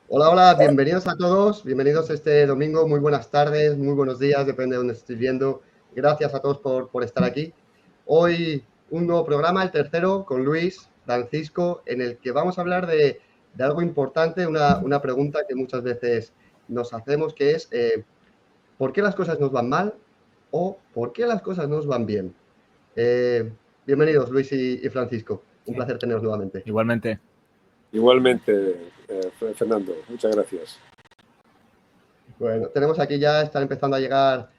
Hola, hola, bienvenidos a todos, bienvenidos este domingo, muy buenas tardes, muy buenos días, depende de dónde estéis viendo. Gracias a todos por estar aquí. Hoy un nuevo programa, el tercero, con Luis, Francisco, en el que vamos a hablar de algo importante, una pregunta que muchas veces nos hacemos, que es ¿por qué las cosas nos van mal o por qué las cosas nos van bien? Eh, Bienvenidos, Luis y Francisco, un Sí, placer teneros nuevamente. igualmente. Igualmente, Fernando, muchas gracias. Bueno, tenemos aquí ya, están empezando a llegar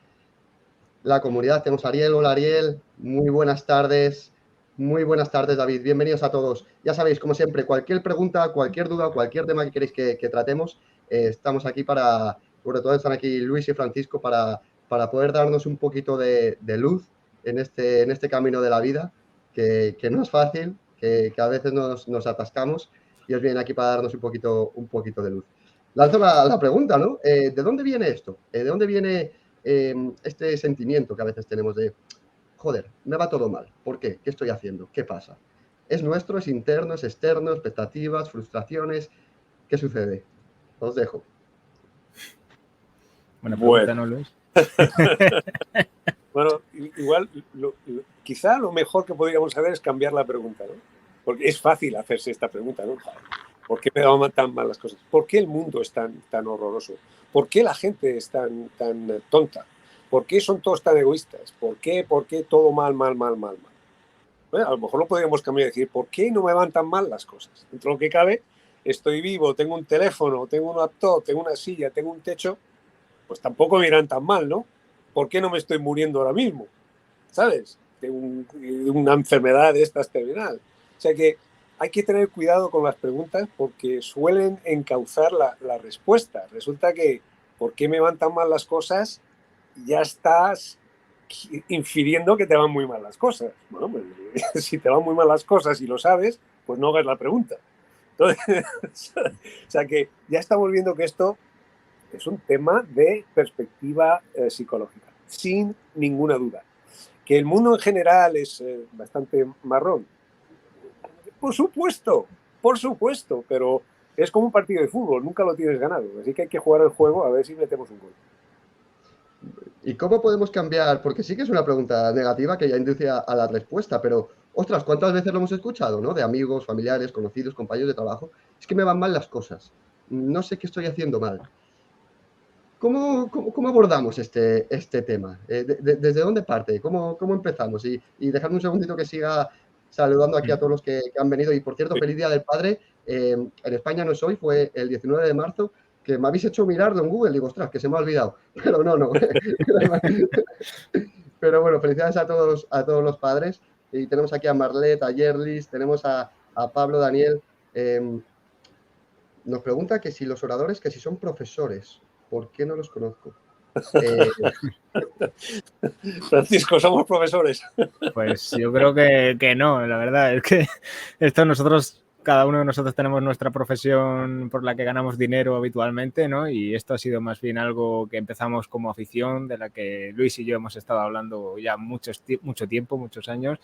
la comunidad. Tenemos a Ariel. Hola, Ariel. Muy buenas tardes. Muy buenas tardes, David. Bienvenidos a todos. Ya sabéis, como siempre, cualquier pregunta, cualquier duda, cualquier tema que queréis que tratemos, estamos aquí para, sobre todo están aquí Luis y Francisco, para poder darnos un poquito de luz en este camino de la vida, que no es fácil, que a veces nos atascamos y os vienen aquí para darnos un poquito de luz. Lanzo la pregunta, ¿no? ¿De dónde viene esto? ¿De dónde viene este sentimiento que a veces tenemos de, joder, me va todo mal? ¿Por qué? ¿Qué estoy haciendo? ¿Qué pasa? ¿Es nuestro? ¿Es interno? ¿Es externo? ¿Expectativas? ¿Frustraciones? ¿Qué sucede? Os dejo. Buena pregunta, Bueno, ¿no, Luis? bueno, igual, quizá lo mejor que podríamos hacer es cambiar la pregunta, ¿no? Porque es fácil hacerse esta pregunta, ¿no? ¿Por qué me van tan mal las cosas? ¿Por qué el mundo es tan horroroso? ¿Por qué la gente es tan tonta? ¿Por qué son todos tan egoístas? ¿Por qué todo mal, mal, mal, mal, mal? Bueno, a lo mejor lo podríamos cambiar y decir, ¿por qué no me van tan mal las cosas? Dentro de lo que cabe, estoy vivo, tengo un teléfono, tengo un laptop, tengo una silla, tengo un techo, pues tampoco me irán tan mal, ¿no? ¿Por qué no me estoy muriendo ahora mismo? ¿Sabes? De una enfermedad de estas terminal. O sea que hay que tener cuidado con las preguntas porque suelen encauzar la respuesta. Resulta que, ¿por qué me van tan mal las cosas? Ya estás infiriendo que te van muy mal las cosas. Bueno, pues, si te van muy mal las cosas y lo sabes, pues no hagas la pregunta. Entonces, o sea que ya estamos viendo que esto es un tema de perspectiva psicológica, sin ninguna duda. Que el mundo en general es bastante marrón, por supuesto, pero es como un partido de fútbol, nunca lo tienes ganado, así que hay que jugar el juego a ver si metemos un gol. ¿Y cómo podemos cambiar? Porque sí que es una pregunta negativa que ya induce a la respuesta, pero, ostras, ¿cuántas veces lo hemos escuchado, ¿no? De amigos, familiares, conocidos, compañeros de trabajo. Es que me van mal las cosas. No sé qué estoy haciendo mal. ¿Cómo abordamos este tema? ¿Desde dónde parte? ¿Cómo empezamos? Y dejadme un segundito que siga saludando aquí a todos los que han venido. Y por cierto, feliz Día del Padre. En España no es hoy, fue el 19 de marzo, que me habéis hecho mirarlo en Google. Digo, ostras, que se me ha olvidado. Pero no. Pero bueno, felicidades a todos los padres. Y tenemos aquí a Marlet, a Yerlis, tenemos a Pablo, Daniel. Nos pregunta que si los oradores, que si son profesores. ¿Por qué no los conozco? Eh, Francisco, somos profesores. Pues yo creo que no, la verdad. Es que esto nosotros, cada uno de nosotros tenemos nuestra profesión por la que ganamos dinero habitualmente, ¿no? Y esto ha sido más bien algo que empezamos como afición, de la que Luis y yo hemos estado hablando ya mucho tiempo, muchos años.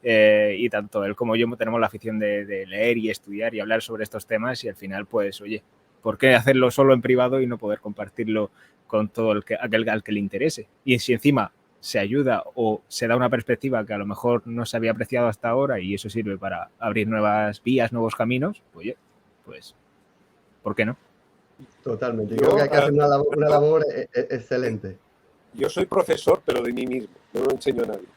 Y tanto él como yo tenemos la afición de leer y estudiar y hablar sobre estos temas y al final, pues, oye, ¿por qué hacerlo solo en privado y no poder compartirlo con todo aquel al que le interese? Y si encima se ayuda o se da una perspectiva que a lo mejor no se había apreciado hasta ahora y eso sirve para abrir nuevas vías, nuevos caminos, oye, pues, ¿por qué no? Totalmente. Creo que Yo, hay que hacer una labor excelente. yo soy profesor, pero de mí mismo, no lo enseño a nadie.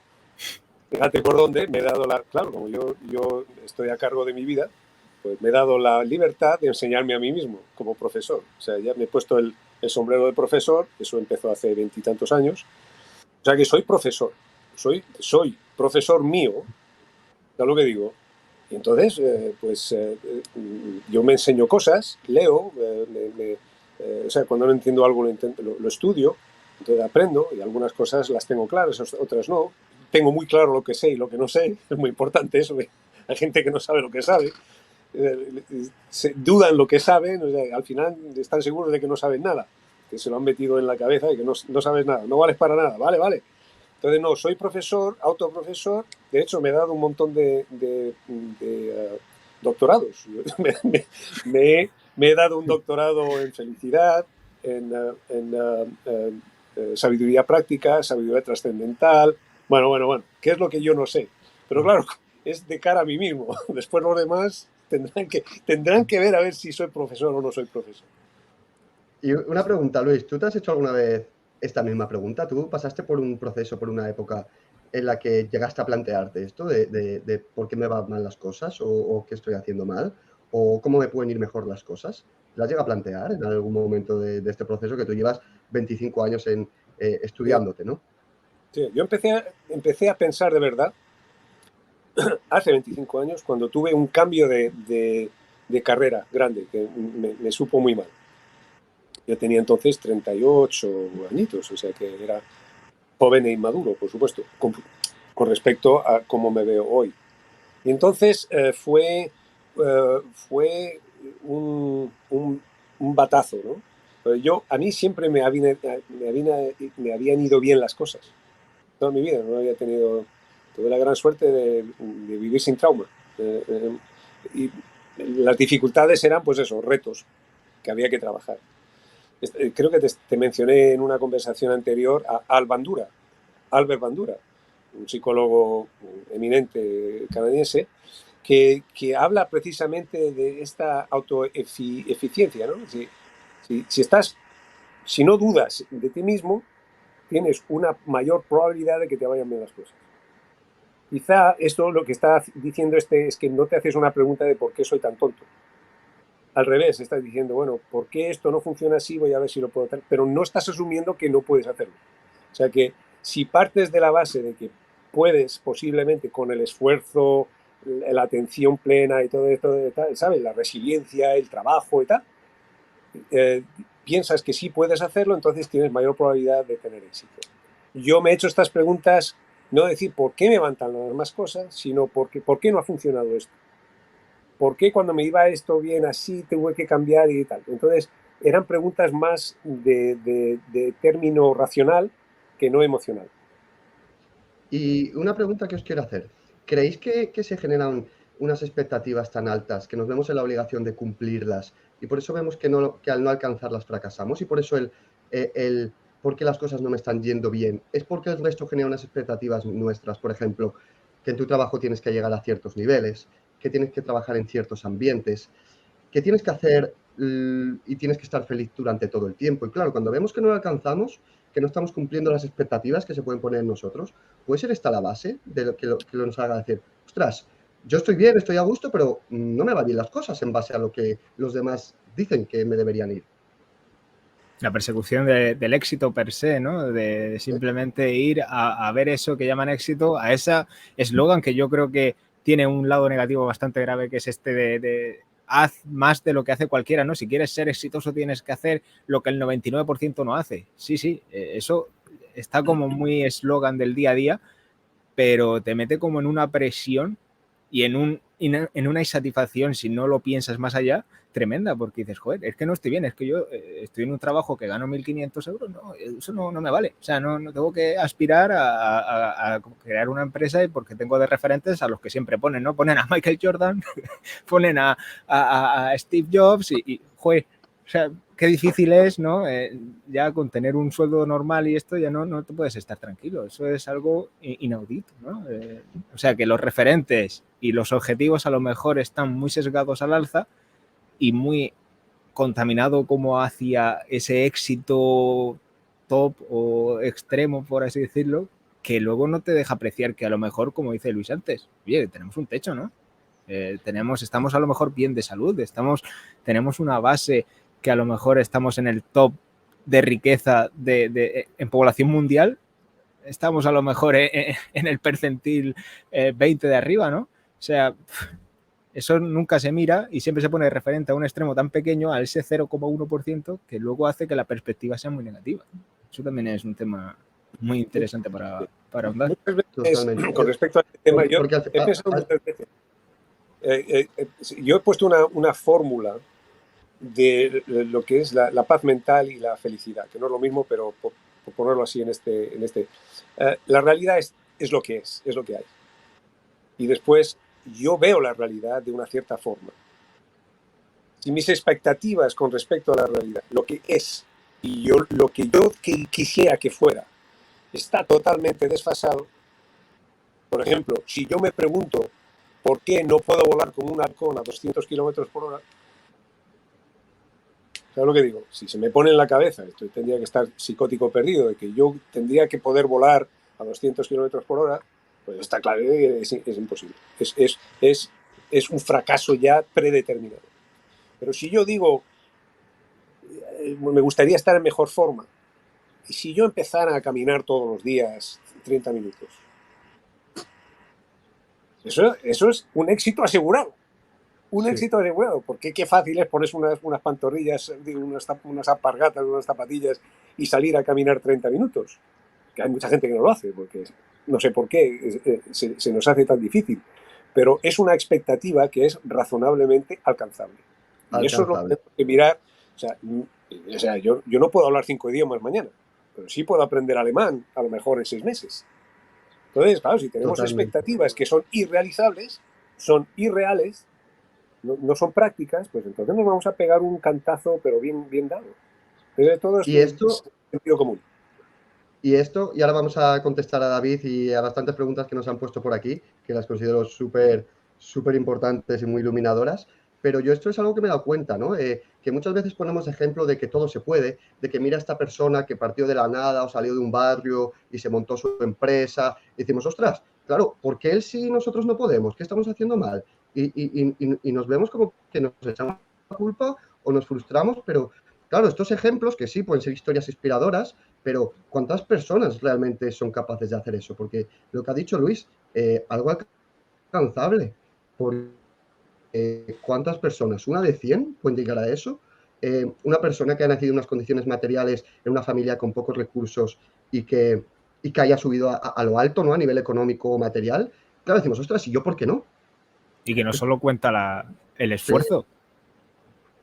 Fíjate por dónde me he dado claro, como yo estoy a cargo de mi vida, pues me he dado la libertad de enseñarme a mí mismo como profesor. O sea, ya me he puesto el sombrero de profesor, eso empezó hace 20 y tantos años. O sea que soy profesor, soy profesor mío, ¿sabes lo que digo? Y entonces, yo me enseño cosas, leo, o sea, cuando no entiendo algo lo estudio, entonces aprendo y algunas cosas las tengo claras, otras no. Tengo muy claro lo que sé y lo que no sé, es muy importante eso. Hay gente que no sabe lo que sabe, dudan lo que saben, o sea, al final están seguros de que no saben nada, que se lo han metido en la cabeza y que no sabes nada, no vales para nada, vale. Entonces, no, soy profesor, autoprofesor, de hecho me he dado un montón de doctorados. Me he Me he dado un doctorado en felicidad, en sabiduría práctica, sabiduría trascendental. Bueno, ¿qué es lo que yo no sé? Pero claro, es de cara a mí mismo. Después los demás tendrán que ver a ver si soy profesor o no soy profesor. Y una pregunta, Luis, ¿tú te has hecho alguna vez esta misma pregunta? ¿Tú pasaste por un proceso, por una época en la que llegaste a plantearte esto de por qué me van mal las cosas o qué estoy haciendo mal o cómo me pueden ir mejor las cosas? ¿Las llega a plantear en algún momento de este proceso que tú llevas 25 años estudiándote, ¿no? Sí, yo empecé a pensar de verdad hace 25 años cuando tuve un cambio de carrera grande que me supo muy mal. Yo tenía entonces 38 añitos, o sea que era joven e inmaduro, por supuesto, con respecto a cómo me veo hoy. Y entonces fue un batazo, ¿no? A mí siempre me habían ido bien las cosas. Toda mi vida tuve la gran suerte de vivir sin trauma. Y las dificultades eran, pues eso, retos que había que trabajar. Creo que te mencioné en una conversación anterior a Albert Bandura, un psicólogo eminente canadiense, que habla precisamente de esta autoeficiencia, ¿no? Si no dudas de ti mismo, tienes una mayor probabilidad de que te vayan bien las cosas. Quizá esto lo que está diciendo es que no te haces una pregunta de por qué soy tan tonto. Al revés, estás diciendo, bueno, ¿por qué esto no funciona así? Voy a ver si lo puedo hacer. Pero no estás asumiendo que no puedes hacerlo. O sea que si partes de la base de que puedes posiblemente con el esfuerzo, la atención plena y todo esto, ¿sabes? La resiliencia, el trabajo y tal, piensas que sí puedes hacerlo, entonces tienes mayor probabilidad de tener éxito. Yo me he hecho estas preguntas, no decir por qué me van tan las demás cosas, sino por qué no ha funcionado esto. ¿Por qué cuando me iba esto bien así tuve que cambiar y tal? Entonces, eran preguntas más de término racional que no emocional. Y una pregunta que os quiero hacer. ¿Creéis que se generan unas expectativas tan altas que nos vemos en la obligación de cumplirlas y por eso vemos que al no alcanzarlas fracasamos y por eso el por qué las cosas no me están yendo bien? ¿Es porque el resto genera unas expectativas nuestras? Por ejemplo, que en tu trabajo tienes que llegar a ciertos niveles, que tienes que trabajar en ciertos ambientes, que tienes que hacer y tienes que estar feliz durante todo el tiempo. Y claro, cuando vemos que no lo alcanzamos, que no estamos cumpliendo las expectativas que se pueden poner en nosotros, puede ser esta la base de lo que nos haga decir, ostras, yo estoy bien, estoy a gusto, pero no me van bien las cosas en base a lo que los demás dicen que me deberían ir. La persecución del éxito per se, ¿no? De simplemente ir a ver eso que llaman éxito, a ese eslogan que yo creo que tiene un lado negativo bastante grave, que es este de haz más de lo que hace cualquiera, ¿no? Si quieres ser exitoso tienes que hacer lo que el 99% no hace. Sí, eso está como muy eslogan del día a día, pero te mete como en una presión y en una insatisfacción, si no lo piensas más allá, tremenda, porque dices, joder, es que no estoy bien, es que yo estoy en un trabajo que gano 1.500 euros, no, eso no me vale. O sea, no tengo que aspirar a crear una empresa y porque tengo de referentes a los que siempre ponen, ¿no? Ponen a Michael Jordan, ponen a Steve Jobs y joder, o sea, qué difícil es, ¿no? Ya con tener un sueldo normal y esto ya no te puedes estar tranquilo. Eso es algo inaudito, ¿no? O sea, que los referentes y los objetivos a lo mejor están muy sesgados al alza y muy contaminado como hacia ese éxito top o extremo, por así decirlo, que luego no te deja apreciar que a lo mejor, como dice Luis antes, oye, tenemos un techo, ¿no? Estamos a lo mejor bien de salud, tenemos una base que a lo mejor estamos en el top de riqueza en población mundial, estamos a lo mejor en el percentil 20 de arriba, ¿no? O sea, eso nunca se mira y siempre se pone de referente a un extremo tan pequeño, a ese 0,1%, que luego hace que la perspectiva sea muy negativa. Eso también es un tema muy interesante para ahondar. Totalmente. Con respecto a este tema, yo Porque he pensado muchas veces. Yo he puesto una fórmula de lo que es la paz mental y la felicidad, que no es lo mismo, pero por ponerlo así en este. La realidad es lo que es lo que hay. Y después yo veo la realidad de una cierta forma. si mis expectativas con respecto a la realidad, lo que es, y lo que yo quisiera que fuera, está totalmente desfasado. Por ejemplo, si yo me pregunto por qué no puedo volar como un halcón a 200 kilómetros por hora, ¿sabes lo que digo? Si se me pone en la cabeza, esto tendría que estar psicótico perdido, de que yo tendría que poder volar a 200 kilómetros por hora, pues está claro que es imposible. Es un fracaso ya predeterminado. Pero si yo digo, me gustaría estar en mejor forma, y si yo empezara a caminar todos los días 30 minutos, eso es un éxito asegurado. Un éxito asegurado, porque qué fácil es ponerse unas pantorrillas, unas alpargatas, unas zapatillas y salir a caminar 30 minutos. Que hay mucha gente que no lo hace, porque no sé por qué se nos hace tan difícil. Pero es una expectativa que es razonablemente alcanzable. Y eso es lo que tengo que mirar. O sea, yo no puedo hablar 5 idiomas mañana, pero sí puedo aprender alemán, a lo mejor en 6 meses. Entonces, claro, si tenemos expectativas que son irrealizables, son irreales, no son prácticas, pues entonces nos vamos a pegar un cantazo, pero bien dado. Entonces, todo es sentido común. Y ahora vamos a contestar a David y a bastantes preguntas que nos han puesto por aquí, que las considero súper importantes y muy iluminadoras. Pero yo esto es algo que me he dado cuenta, ¿no? Que muchas veces ponemos ejemplo de que todo se puede, de que mira a esta persona que partió de la nada o salió de un barrio y se montó su empresa. Y decimos, ostras, claro, ¿por qué él sí y nosotros no podemos? ¿Qué estamos haciendo mal? Y nos vemos como que nos echamos la culpa o nos frustramos, pero claro, estos ejemplos que sí pueden ser historias inspiradoras, pero ¿cuántas personas realmente son capaces de hacer eso? Porque lo que ha dicho Luis, algo alcanzable. ¿Cuántas personas? ¿Una de 100 pueden llegar a eso? Una persona que ha nacido en unas condiciones materiales, en una familia con pocos recursos y que haya subido a lo alto, ¿no? A nivel económico o material. Claro, decimos, ostras, ¿y yo por qué no? Y que no solo cuenta el esfuerzo. Sí.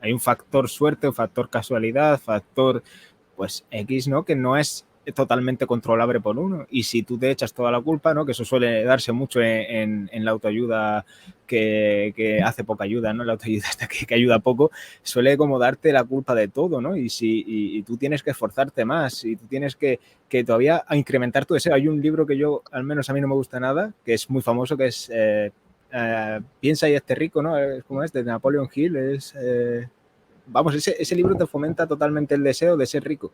Hay un factor suerte, un factor casualidad, factor pues X, ¿no? Que no es totalmente controlable por uno. Y si tú te echas toda la culpa, ¿no? Que eso suele darse mucho en la autoayuda que hace poca ayuda, ¿no? La autoayuda hasta que ayuda poco, suele como darte la culpa de todo, ¿no? Y tú tienes que esforzarte más y tú tienes que todavía incrementar tu deseo. Hay un libro que al menos a mí no me gusta nada, que es muy famoso, que es Piensa y hazte rico, ¿no? ¿Cómo es? De Napoleon Hill. Vamos, ese libro te fomenta totalmente el deseo de ser rico.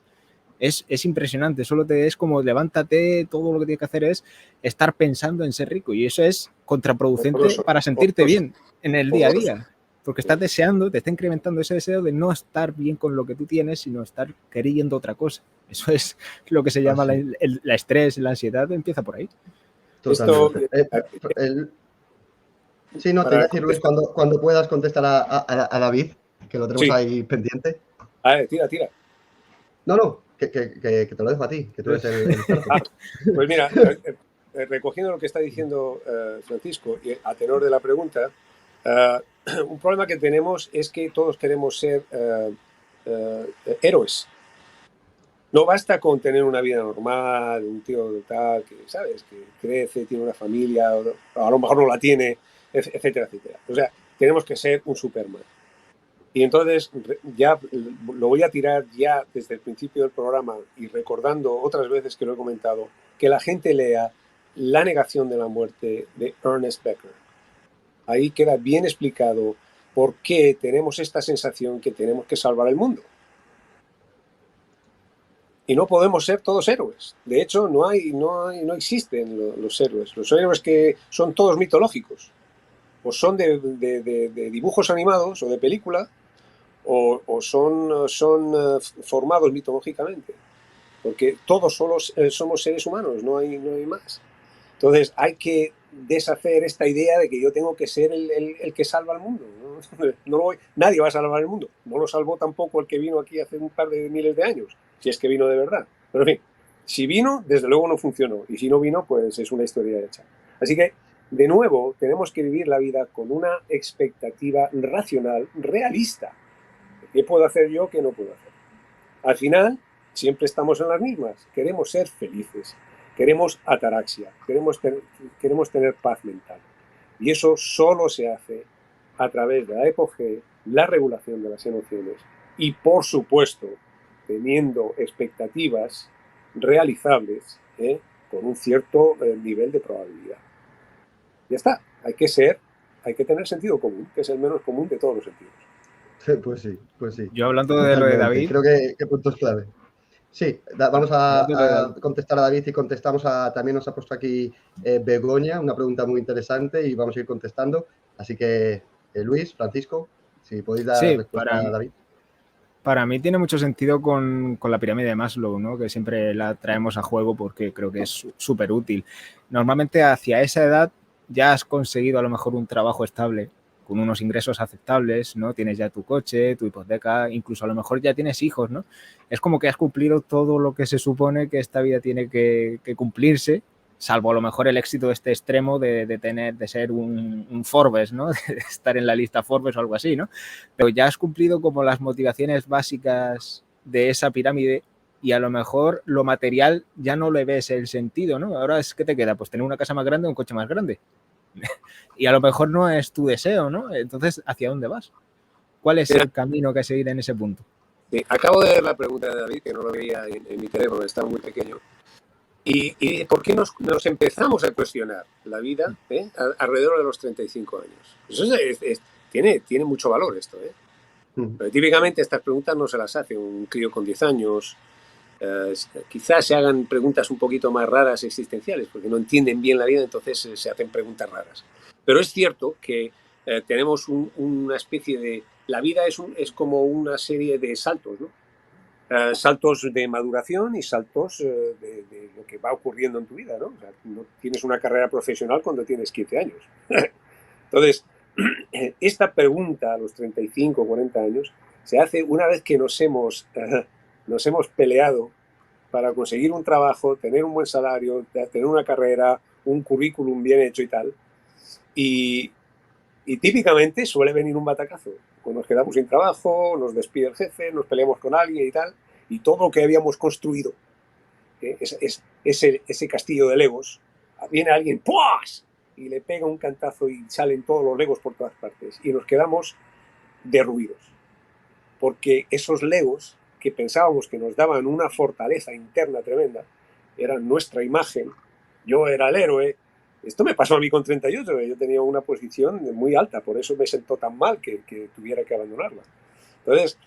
Es impresionante, es como levántate, todo lo que tienes que hacer es estar pensando en ser rico y eso es contraproducente para sentirte bien en el día a día, porque estás deseando, te está incrementando ese deseo de no estar bien con lo que tú tienes, sino estar queriendo otra cosa. Eso es lo que se llama la estrés, la ansiedad, empieza por ahí. Totalmente. Sí, no, te iba a decir, Luis, cuando puedas contestar a David, que lo tenemos ahí pendiente. Tira. No, que te lo dejo a ti, que tú eres el experto. Pues mira, recogiendo lo que está diciendo Francisco, y a tenor de la pregunta, un problema que tenemos es que todos queremos ser héroes. No basta con tener una vida normal, un tío tal, que, ¿sabes? Que crece, tiene una familia, o a lo mejor no la tiene, etcétera, etcétera. O sea, tenemos que ser un Superman. Y entonces ya lo voy a tirar ya desde el principio del programa y recordando otras veces que lo he comentado, que la gente lea La negación de la muerte de Ernest Becker. Ahí queda bien explicado por qué tenemos esta sensación que tenemos que salvar el mundo. Y no podemos ser todos héroes. De hecho, no existen los héroes. Los héroes que son todos mitológicos. O son de dibujos animados o de película, o son formados mitológicamente. Porque todos somos seres humanos, no hay más. Entonces hay que deshacer esta idea de que yo tengo que ser el que salva al mundo. Nadie va a salvar el mundo. No lo salvó tampoco el que vino aquí hace un par de miles de años, si es que vino de verdad. Pero en fin, si vino, desde luego no funcionó. Y si no vino, pues es una historia hecha. Así que, de nuevo, tenemos que vivir la vida con una expectativa racional, realista. ¿Qué puedo hacer yo? ¿Qué no puedo hacer? Al final, siempre estamos en las mismas. Queremos ser felices. Queremos ataraxia. Queremos tener paz mental. Y eso solo se hace a través de la epogé la regulación de las emociones y, por supuesto, teniendo expectativas realizables, con un cierto nivel de probabilidad. Ya está, hay que tener sentido común, que es el menos común de todos los sentidos. Pues sí, pues sí. Yo hablando de lo de David. Creo que punto es clave. Sí, vamos a contestar a David y contestamos también nos ha puesto aquí Begoña, una pregunta muy interesante y vamos a ir contestando. Así que, Luis, Francisco, si podéis dar respuesta a David. Para mí tiene mucho sentido con la pirámide de Maslow, ¿no? Que siempre la traemos a juego porque creo que es súper útil. Normalmente hacia esa edad ya has conseguido a lo mejor un trabajo estable, con unos ingresos aceptables, ¿no? Tienes ya tu coche, tu hipoteca, incluso a lo mejor ya tienes hijos, ¿no? Es como que has cumplido todo lo que se supone que esta vida tiene que cumplirse, salvo a lo mejor el éxito extremo de ser un Forbes, ¿no? De estar en la lista Forbes o algo así, ¿no? Pero ya has cumplido como las motivaciones básicas de esa pirámide y a lo mejor lo material ya no le ves el sentido, ¿no? Ahora ¿qué te queda? Pues tener una casa más grande o un coche más grande. Y a lo mejor no es tu deseo, ¿no? Entonces, ¿hacia dónde vas? ¿Cuál es el camino que seguir en ese punto? Acabo de ver la pregunta de David, que no lo veía en mi teléfono, estaba muy pequeño. ¿Y por qué nos empezamos a cuestionar la vida alrededor de los 35 años? Eso tiene mucho valor esto. Pero típicamente estas preguntas no se las hace un crío con 10 años. Quizás se hagan preguntas un poquito más raras existenciales, porque no entienden bien la vida, entonces se hacen preguntas raras. Pero es cierto que tenemos una especie de... La vida es como una serie de saltos, ¿no? Saltos de maduración y saltos de lo que va ocurriendo en tu vida, ¿no? O sea, no tienes una carrera profesional cuando tienes 15 años. Entonces, esta pregunta a los 35 o 40 años se hace una vez que nos hemos peleado para conseguir un trabajo, tener un buen salario, tener una carrera, un currículum bien hecho y tal. Y típicamente suele venir un batacazo. O nos quedamos sin trabajo, nos despide el jefe, nos peleamos con alguien y tal. Y todo lo que habíamos construido, ese castillo de legos, viene alguien, ¡puas!, y le pega un cantazo y salen todos los legos por todas partes. Y nos quedamos derruidos. Porque esos legos que pensábamos que nos daban una fortaleza interna tremenda, eran nuestra imagen. Yo era el héroe. Esto me pasó a mí con 38, yo tenía una posición muy alta, por eso me sentó tan mal que tuviera que abandonarla. Entonces,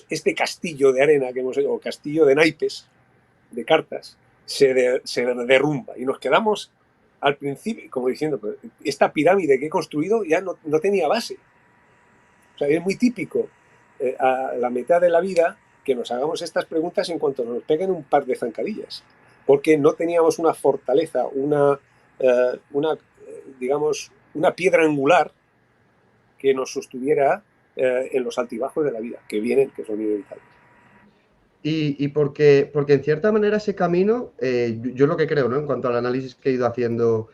este castillo de arena que hemos hecho, o castillo de naipes, de cartas, se derrumba y nos quedamos al principio, como diciendo, esta pirámide que he construido ya no tenía base. O sea, es muy típico a la mitad de la vida que nos hagamos estas preguntas en cuanto nos peguen un par de zancadillas, porque no teníamos una fortaleza, digamos, una piedra angular que nos sostuviera en los altibajos de la vida, que son inevitables. Y porque en cierta manera ese camino, yo lo que creo, ¿no? En cuanto al análisis que he ido haciendo,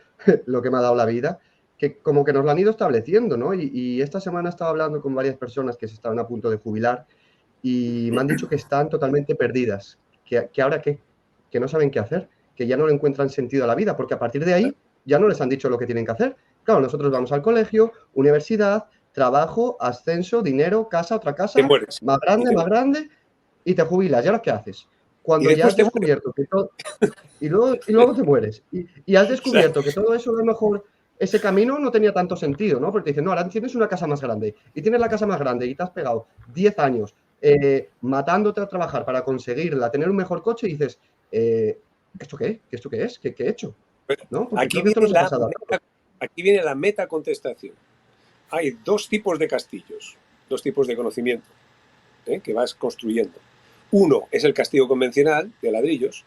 lo que me ha dado la vida, que como que nos lo han ido estableciendo, ¿no? Y esta semana he estado hablando con varias personas que se estaban a punto de jubilar y me han dicho que están totalmente perdidas, que ahora qué, que no saben qué hacer, que ya no le encuentran sentido a la vida, porque a partir de ahí ya no les han dicho lo que tienen que hacer. Claro, nosotros vamos al colegio, universidad, trabajo, ascenso, dinero, casa, otra casa, más grande, y te jubilas. ¿Y ahora qué haces? Cuando ya has descubierto que todo... Y luego te mueres. Y has descubierto que todo eso, a lo mejor, ese camino no tenía tanto sentido, ¿no? Porque te dicen, no, ahora tienes una casa más grande. Y tienes la casa más grande y te has pegado 10 años matándote a trabajar para conseguirla, tener un mejor coche y dices, ¿esto qué? ¿Esto qué es? ¿Qué he hecho? ¿No? Aquí viene la metacontestación. Hay dos tipos de castillos, dos tipos de conocimiento que vas construyendo. Uno es el castillo convencional de ladrillos,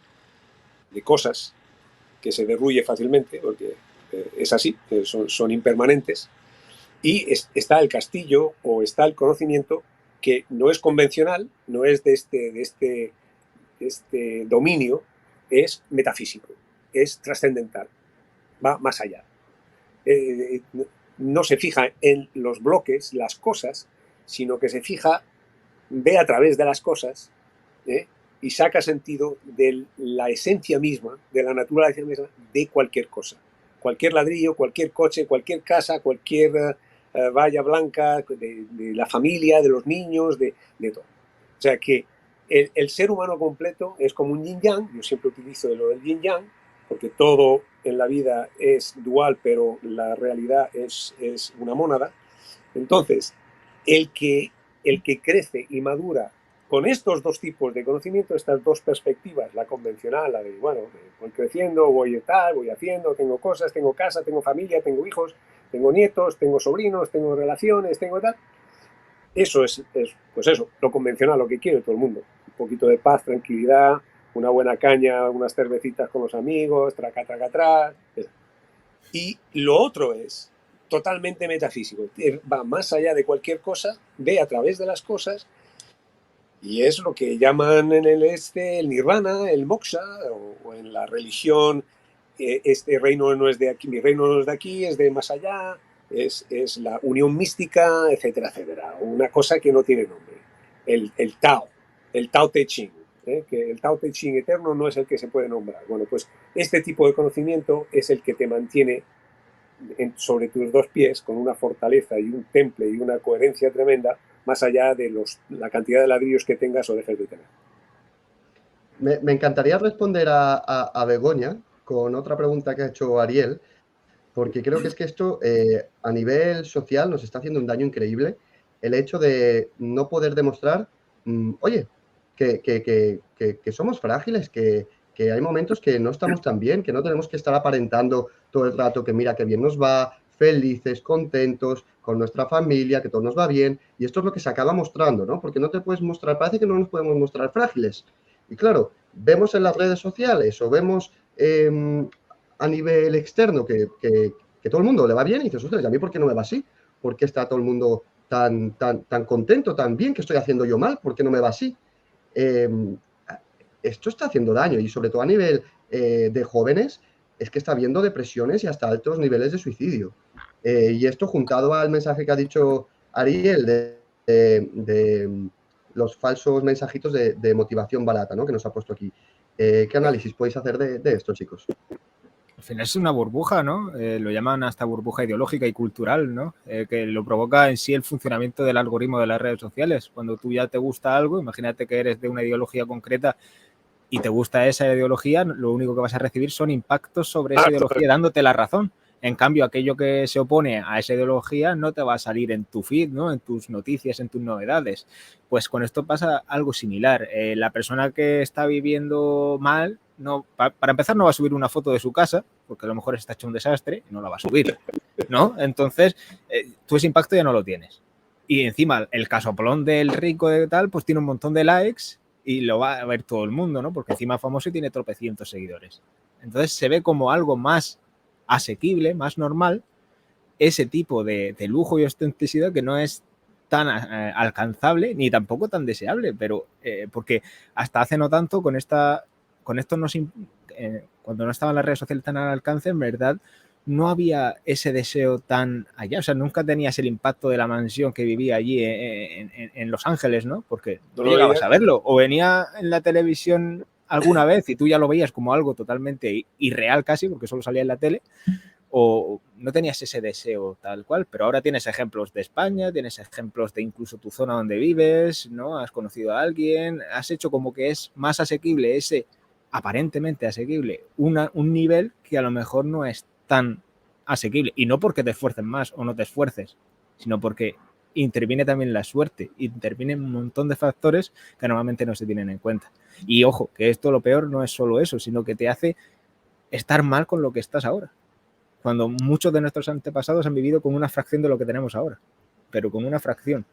de cosas que se derruye fácilmente, porque es así, son impermanentes. Y está el castillo o está el conocimiento que no es convencional, no es de este dominio, es metafísico, es trascendental, va más allá. No se fija en los bloques, las cosas, sino que se fija, ve a través de las cosas y saca sentido de la esencia misma, de la naturaleza misma de cualquier cosa. Cualquier ladrillo, cualquier coche, cualquier casa, cualquier valla blanca, de la familia, de los niños, de todo. O sea que el ser humano completo es como un yin-yang. Yo siempre utilizo lo del yin-yang, porque todo en la vida es dual, pero la realidad es una mónada. Entonces, el que crece y madura con estos dos tipos de conocimiento, estas dos perspectivas, la convencional, la de, bueno, voy creciendo, voy tal, voy haciendo, tengo cosas, tengo casa, tengo familia, tengo hijos, tengo nietos, tengo sobrinos, tengo relaciones, tengo tal. Eso es pues eso, lo convencional, lo que quiere todo el mundo. Un poquito de paz, tranquilidad, una buena caña, unas cervecitas con los amigos, traca, traca, traca. Y lo otro es totalmente metafísico, va más allá de cualquier cosa, ve a través de las cosas, y es lo que llaman en el el nirvana, el moksha, o en la religión, este reino no es de aquí, mi reino no es de aquí, es de más allá, es la unión mística, etcétera, etcétera. Una cosa que no tiene nombre. El Tao Te Ching, que el Tao Te Ching eterno no es el que se puede nombrar. Bueno, pues este tipo de conocimiento es el que te mantiene sobre tus dos pies con una fortaleza y un temple y una coherencia tremenda, más allá de la cantidad de ladrillos que tengas o dejes de tener. Me encantaría responder a Begoña con otra pregunta que ha hecho Ariel, porque creo que es que esto a nivel social nos está haciendo un daño increíble, el hecho de no poder demostrar, oye, que somos frágiles, que hay momentos que no estamos tan bien, que no tenemos que estar aparentando todo el rato que mira qué bien nos va, felices, contentos, con nuestra familia, que todo nos va bien, y esto es lo que se acaba mostrando, ¿no? Porque no te puedes mostrar, parece que no nos podemos mostrar frágiles. Y claro, vemos en las redes sociales o vemos a nivel externo que todo el mundo le va bien y dices, ostras, ¿y a mí por qué no me va así? ¿Por qué está todo el mundo tan contento, tan bien? ¿Qué estoy haciendo yo mal? ¿Por qué no me va así? Esto está haciendo daño y sobre todo a nivel de jóvenes es que está habiendo depresiones y hasta altos niveles de suicidio. Y esto juntado al mensaje que ha dicho Ariel de los falsos mensajitos de motivación barata, ¿no? Que nos ha puesto aquí. ¿Qué análisis podéis hacer de esto, chicos? Al final es una burbuja, ¿no? Lo llaman hasta burbuja ideológica y cultural, ¿no? Que lo provoca en sí el funcionamiento del algoritmo de las redes sociales. Cuando tú ya te gusta algo, imagínate que eres de una ideología concreta y te gusta esa ideología, lo único que vas a recibir son impactos sobre esa ideología dándote la razón. En cambio, aquello que se opone a esa ideología no te va a salir en tu feed, ¿no? En tus noticias, en tus novedades. Pues con esto pasa algo similar. La persona que está viviendo mal, no, para empezar, no va a subir una foto de su casa, porque a lo mejor está hecho un desastre y no la va a subir, ¿no? Entonces, tú ese impacto ya no lo tienes. Y encima, el casoplón del rico de tal, pues tiene un montón de likes y lo va a ver todo el mundo, ¿no? Porque encima es famoso y tiene tropecientos seguidores. Entonces se ve como algo más asequible, más normal, ese tipo de lujo y ostentosidad que no es tan alcanzable ni tampoco tan deseable, pero porque hasta hace no tanto con esto cuando no estaban las redes sociales tan al alcance, en verdad no había ese deseo tan allá, o sea, nunca tenías el impacto de la mansión que vivía allí en Los Ángeles, ¿no? Porque no llegabas a verlo, o venía en la televisión alguna vez y tú ya lo veías como algo totalmente irreal casi, porque solo salía en la tele, o no tenías ese deseo tal cual, pero ahora tienes ejemplos de España, tienes ejemplos de incluso tu zona donde vives, ¿no? Has conocido a alguien, has hecho como que es más asequible ese, aparentemente asequible, un nivel que a lo mejor no es tan asequible, y no porque te esfuerces más o no te esfuerces, sino porque interviene también la suerte, intervienen un montón de factores que normalmente no se tienen en cuenta. Y ojo, que esto lo peor no es solo eso, sino que te hace estar mal con lo que estás ahora. Cuando muchos de nuestros antepasados han vivido con una fracción de lo que tenemos ahora, pero con una fracción.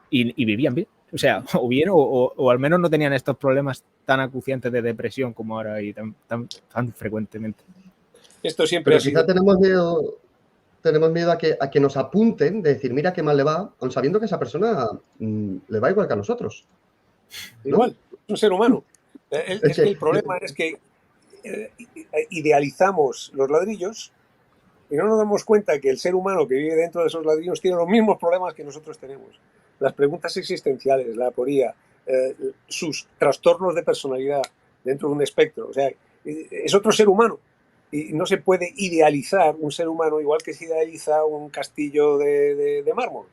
Y vivían bien. O sea, o bien, o al menos no tenían estos problemas tan acuciantes de depresión como ahora y tan frecuentemente. Esto siempre pero quizá tenemos miedo a que nos apunten, de decir, mira qué mal le va, aun sabiendo que esa persona le va igual que a nosotros, ¿no? Igual, es un ser humano. Es que el problema es que idealizamos los ladrillos y no nos damos cuenta que el ser humano que vive dentro de esos ladrillos tiene los mismos problemas que nosotros tenemos. Las preguntas existenciales, la aporía, sus trastornos de personalidad dentro de un espectro. O sea, es otro ser humano. Y no se puede idealizar un ser humano igual que se idealiza un castillo de mármol,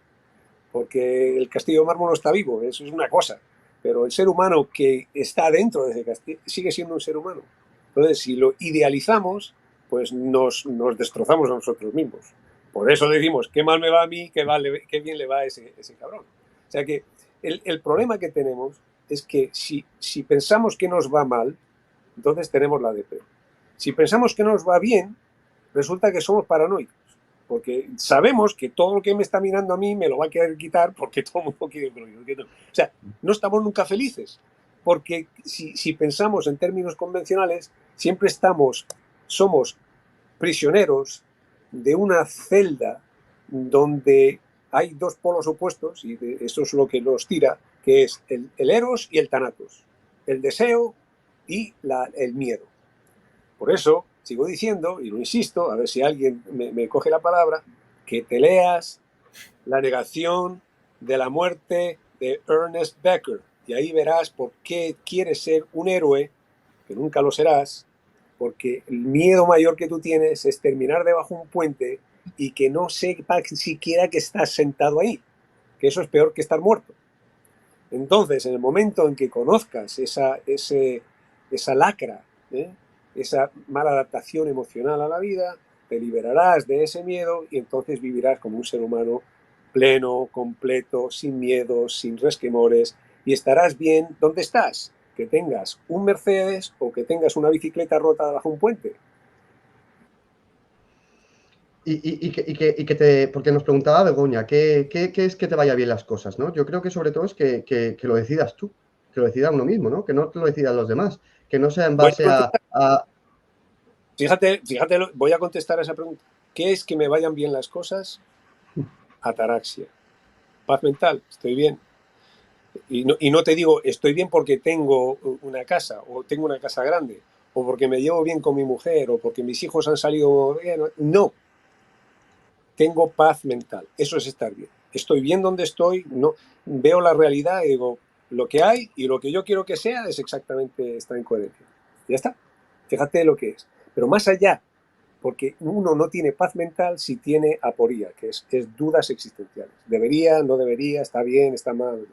porque el castillo de mármol no está vivo, eso es una cosa, pero el ser humano que está dentro de ese castillo sigue siendo un ser humano. Entonces, si lo idealizamos, pues nos destrozamos a nosotros mismos. Por eso decimos, qué mal me va a mí, qué bien le va a ese cabrón. O sea que el problema que tenemos es que si pensamos que nos va mal, entonces tenemos la depresión. Si pensamos que nos va bien, resulta que somos paranoicos, porque sabemos que todo lo que me está mirando a mí me lo va a querer quitar porque todo el mundo quiere que lo quiera. O sea, no estamos nunca felices, porque si pensamos en términos convencionales, siempre somos prisioneros de una celda donde hay dos polos opuestos, y eso es lo que nos tira, que es el eros y el thanatos, el deseo y el miedo. Por eso sigo diciendo, y lo insisto, a ver si alguien me coge la palabra, que te leas La negación de la muerte de Ernest Becker, y ahí verás por qué quieres ser un héroe, que nunca lo serás, porque el miedo mayor que tú tienes es terminar debajo de un puente y que no sepa siquiera que estás sentado ahí, que eso es peor que estar muerto. Entonces, en el momento en que conozcas esa lacra, esa mala adaptación emocional a la vida, te liberarás de ese miedo y entonces vivirás como un ser humano pleno, completo, sin miedos, sin resquemores, y estarás bien donde estás, que tengas un Mercedes o que tengas una bicicleta rota bajo un puente. Porque nos preguntaba Begoña, ¿qué es que te vaya bien las cosas, ¿no? Yo creo que sobre todo es que lo decidas tú, que lo decida uno mismo, ¿no? Que no te lo decidan los demás, que no sea en base a... Fíjate, voy a contestar a esa pregunta. ¿Qué es que me vayan bien las cosas? Ataraxia. Paz mental, estoy bien. Y no te digo, estoy bien porque tengo una casa, o tengo una casa grande, o porque me llevo bien con mi mujer, o porque mis hijos han salido bien. No. Tengo paz mental. Eso es estar bien. Estoy bien donde estoy, no, veo la realidad y digo, lo que hay y lo que yo quiero que sea es exactamente estar en coherencia. Ya está. Fíjate lo que es. Pero más allá, porque uno no tiene paz mental si tiene aporía, que es dudas existenciales. Debería, no debería, está bien, está mal.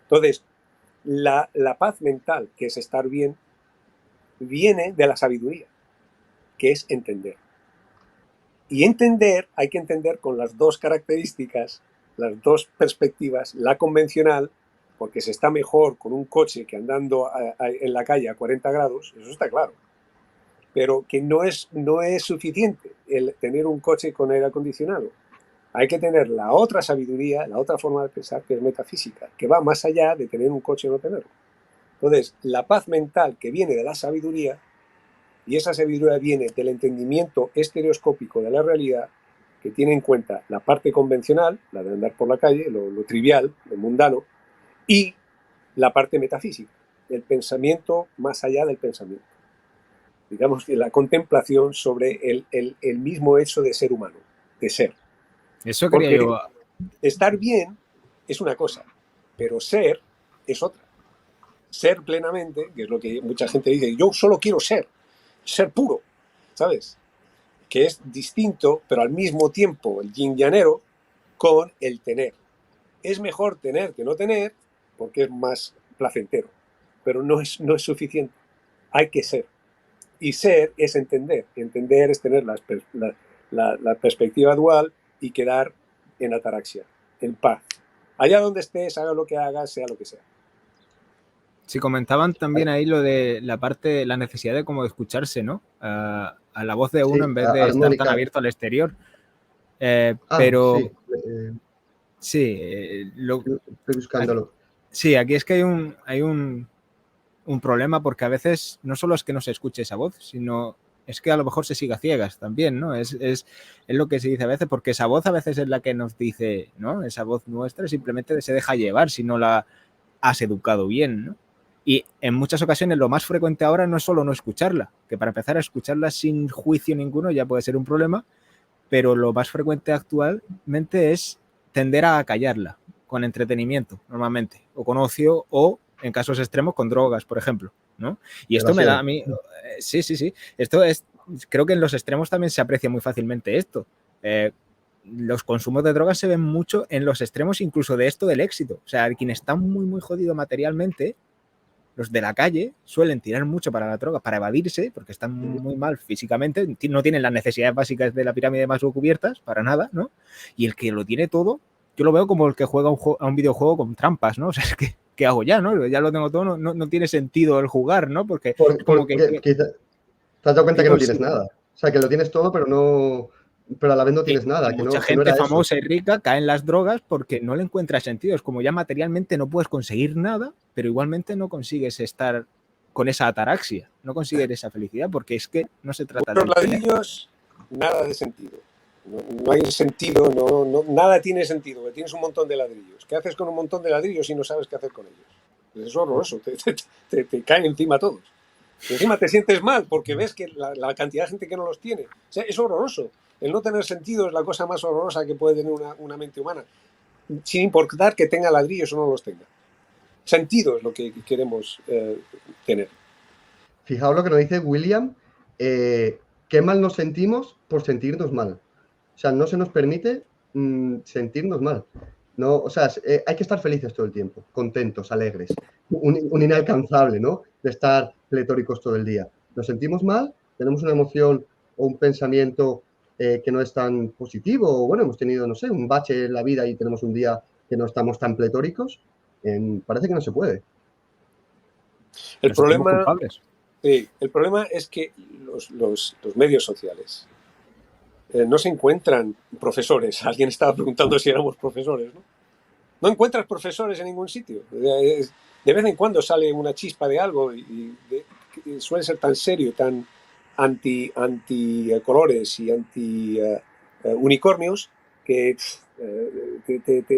Entonces, la paz mental, que es estar bien, viene de la sabiduría, que es entender. Y entender, hay que entender con las dos características, las dos perspectivas, la convencional, porque se está mejor con un coche que andando en la calle a 40 grados, eso está claro. Pero que no es suficiente el tener un coche con aire acondicionado. Hay que tener la otra sabiduría, la otra forma de pensar, que es metafísica, que va más allá de tener un coche o no tenerlo. Entonces, la paz mental que viene de la sabiduría, y esa sabiduría viene del entendimiento estereoscópico de la realidad, que tiene en cuenta la parte convencional, la de andar por la calle, lo trivial, lo mundano, y la parte metafísica, el pensamiento más allá del pensamiento. Digamos que la contemplación sobre el mismo hecho de ser humano, de ser. Eso quería yo. Estar bien es una cosa, pero ser es otra. Ser plenamente, que es lo que mucha gente dice, yo solo quiero ser puro, ¿sabes? Que es distinto, pero al mismo tiempo el yin yanero con el tener. Es mejor tener que no tener, porque es más placentero, pero no es suficiente. Hay que ser. Y ser es entender. Entender es tener la perspectiva dual y quedar en ataraxia, en paz. Allá donde estés, haga lo que hagas, sea lo que sea. Sí, comentaban también ahí lo de la parte, la necesidad de como de escucharse, ¿no? A la voz de uno, sí, en vez de estar tan abierto al exterior. Pero sí, estoy buscándolo. Sí, aquí es que hay un problema, porque a veces no solo es que no se escuche esa voz, sino es que a lo mejor se siga ciegas también, ¿no? Es lo que se dice a veces, porque esa voz a veces es la que nos dice, ¿no? Esa voz nuestra simplemente se deja llevar si no la has educado bien, ¿no? Y en muchas ocasiones lo más frecuente ahora no es solo no escucharla, que para empezar a escucharla sin juicio ninguno ya puede ser un problema, pero lo más frecuente actualmente es tender a callarla con entretenimiento normalmente, o con ocio, o en casos extremos con drogas, por ejemplo, ¿no? Y esto me da a mí, sí, esto es creo que en los extremos también se aprecia muy fácilmente esto. Los consumos de drogas se ven mucho en los extremos, incluso de esto del éxito. O sea, quien está muy, muy jodido materialmente, los de la calle suelen tirar mucho para la droga, para evadirse, porque están muy mal físicamente, no tienen las necesidades básicas de la pirámide de Maslow cubiertas, para nada, ¿no? Y el que lo tiene todo, yo lo veo como el que juega a un videojuego con trampas, ¿no? O sea, es que, ¿qué hago ya, no? Ya lo tengo todo, no tiene sentido el jugar, ¿no? Porque es como porque te has dado cuenta que no tienes consigo? nada. O sea, que lo tienes todo, pero a la vez no tienes nada. Que Mucha que no gente era famosa eso. y rica cae en las drogas porque no le encuentra sentido. Es como ya materialmente no puedes conseguir nada, pero igualmente no consigues estar con esa ataraxia, no consigues esa felicidad, porque es que no se trata de Los ladrillos, nada de sentido. No hay sentido, nada tiene sentido. Tienes un montón de ladrillos. ¿Qué haces con un montón de ladrillos si no sabes qué hacer con ellos? Pues es horroroso, te caen encima todos. Y encima te sientes mal porque ves que la cantidad de gente que no los tiene. O sea, es horroroso. El no tener sentido es la cosa más horrorosa que puede tener una mente humana, sin importar que tenga ladrillos o no los tenga. Sentido es lo que queremos tener. Fijaos lo que nos dice William, qué mal nos sentimos por sentirnos mal. O sea, no se nos permite sentirnos mal. No, o sea, hay que estar felices todo el tiempo, contentos, alegres, un inalcanzable, ¿no? De estar pletóricos todo el día. Nos sentimos mal, tenemos una emoción o un pensamiento que no es tan positivo, o bueno, hemos tenido, no sé, un bache en la vida y tenemos un día que no estamos tan pletóricos, parece que no se puede. El problema, culpables. sí, el problema es que los medios sociales no se encuentran profesores. Alguien estaba preguntando si éramos profesores, ¿no? No encuentras profesores en ningún sitio. De vez en cuando sale una chispa de algo y suele ser tan serio, tan anti colores y anti unicornios que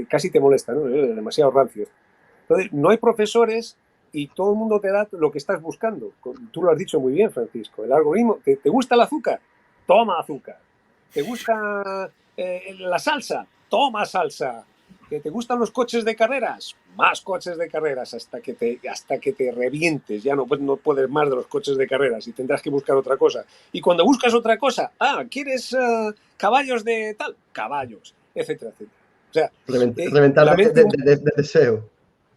casi te molesta, ¿no? Demasiado rancio. Entonces, no hay profesores y todo el mundo te da lo que estás buscando. Tú lo has dicho muy bien, Francisco. El algoritmo, ¿te gusta el azúcar? Toma azúcar. ¿Te gusta la salsa? Toma salsa. ¿Te gustan los coches de carreras? Más coches de carreras hasta que te revientes. Ya no puedes más de los coches de carreras y tendrás que buscar otra cosa. Y cuando buscas otra cosa, ¿quieres caballos de tal? Caballos, etcétera, etcétera. O sea, reventar la mente de deseo.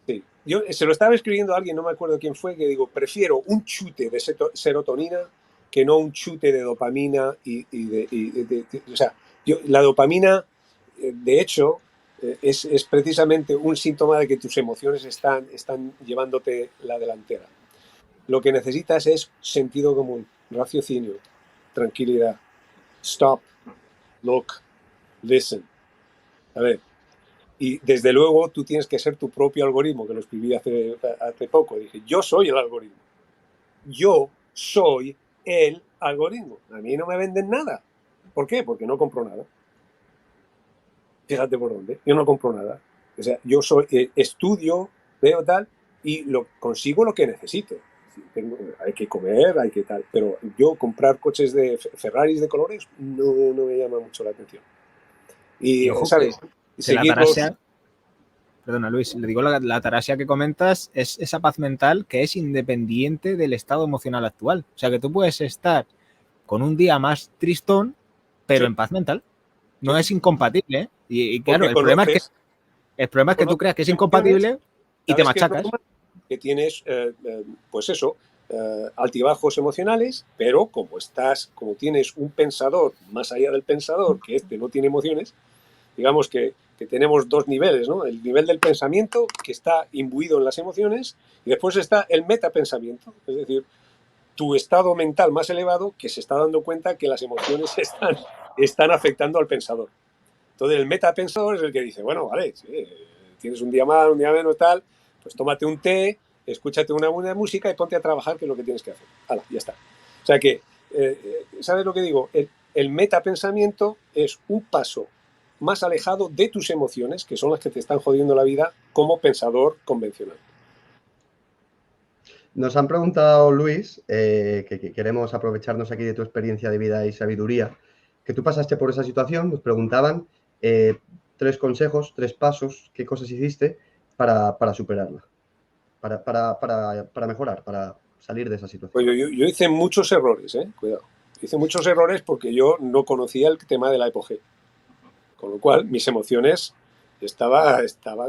Sí. Yo se lo estaba escribiendo a alguien, no me acuerdo quién fue, que digo, prefiero un chute de serotonina que no un chute de dopamina o sea, la dopamina, de hecho, es precisamente un síntoma de que tus emociones están llevándote la delantera. Lo que necesitas es sentido común, raciocinio, tranquilidad. Stop, look, listen. A ver, y desde luego tú tienes que ser tu propio algoritmo, que lo escribí hace poco. Dije, yo soy el algoritmo. Yo soy el algoritmo. A mí no me venden nada. ¿Por qué? Porque no compro nada. Fíjate por dónde. Yo no compro nada. O sea, yo estudio, veo tal y consigo lo que necesito. Hay que comer, hay que tal. Pero yo comprar coches de Ferraris de colores no me llama mucho la atención. Y, ojo, ¿sabes? Perdona, Luis, le digo, la ataraxia que comentas es esa paz mental que es independiente del estado emocional actual. O sea, que tú puedes estar con un día más tristón, pero sí, en paz mental. No sí. es incompatible, ¿eh? Y claro, el problema es que tú creas que es incompatible y te machacas. Que tienes, pues eso, altibajos emocionales, pero como tienes un pensador más allá del pensador, que no tiene emociones, digamos que tenemos dos niveles, ¿no? El nivel del pensamiento, que está imbuido en las emociones, y después está el metapensamiento, es decir, tu estado mental más elevado, que se está dando cuenta que las emociones están afectando al pensador. Entonces el metapensador es el que dice, bueno, vale, sí, tienes un día más, un día menos, tal, pues tómate un té, escúchate una buena música y ponte a trabajar, que es lo que tienes que hacer. ¡Hala! Ya está. O sea que, ¿sabes lo que digo? El metapensamiento es un paso más alejado de tus emociones, que son las que te están jodiendo la vida como pensador convencional. Nos han preguntado, Luis, que queremos aprovecharnos aquí de tu experiencia de vida y sabiduría, que tú pasaste por esa situación, nos preguntaban 3 consejos, 3 pasos, qué cosas hiciste para superarla, para mejorar, para salir de esa situación. Pues yo hice muchos errores, cuidado. Hice muchos errores porque yo no conocía el tema de la EPOG. Con lo cual, mis emociones, estaba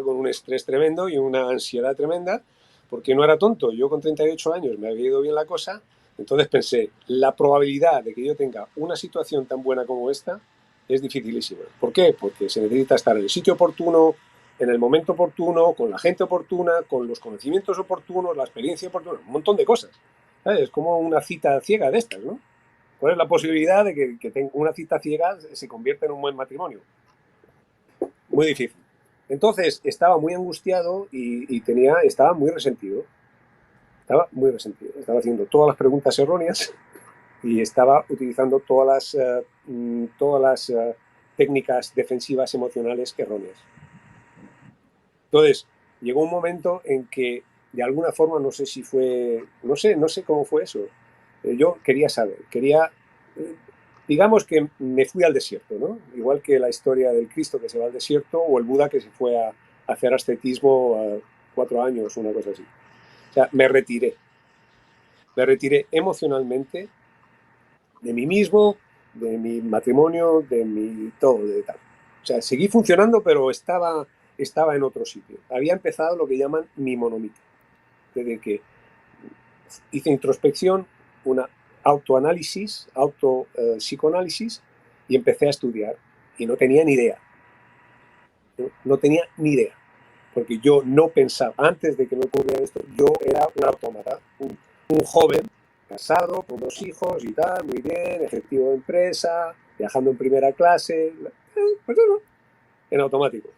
con un estrés tremendo y una ansiedad tremenda, porque no era tonto. Yo con 38 años me había ido bien la cosa, entonces pensé, la probabilidad de que yo tenga una situación tan buena como esta es dificilísima. ¿Por qué? Porque se necesita estar en el sitio oportuno, en el momento oportuno, con la gente oportuna, con los conocimientos oportunos, la experiencia oportuna, un montón de cosas. ¿Sabes? Es como una cita ciega de estas, ¿no? ¿Cuál es la posibilidad de que una cita ciega se convierta en un buen matrimonio? Muy difícil. Entonces estaba muy angustiado y estaba muy resentido. Estaba muy resentido. Estaba haciendo todas las preguntas erróneas y estaba utilizando todas las técnicas defensivas emocionales erróneas. Entonces, llegó un momento en que, de alguna forma, no sé si fue, no sé cómo fue eso. Yo quería saber, digamos que me fui al desierto, ¿no? Igual que la historia del Cristo que se va al desierto o el Buda que se fue a hacer ascetismo a 4 años, una cosa así. O sea, me retiré emocionalmente de mí mismo, de mi matrimonio, de mi todo, de tal. O sea, seguí funcionando, pero estaba en otro sitio. Había empezado lo que llaman mi monomito, desde que hice introspección, una autoanálisis, psicoanálisis, y empecé a estudiar. Y no tenía ni idea. No tenía ni idea. Porque yo no pensaba, antes de que me ocurriera esto, yo era un autómata, un joven, casado, con 2 hijos y tal, muy bien, ejecutivo de empresa, viajando en primera clase, pues eso, en automático.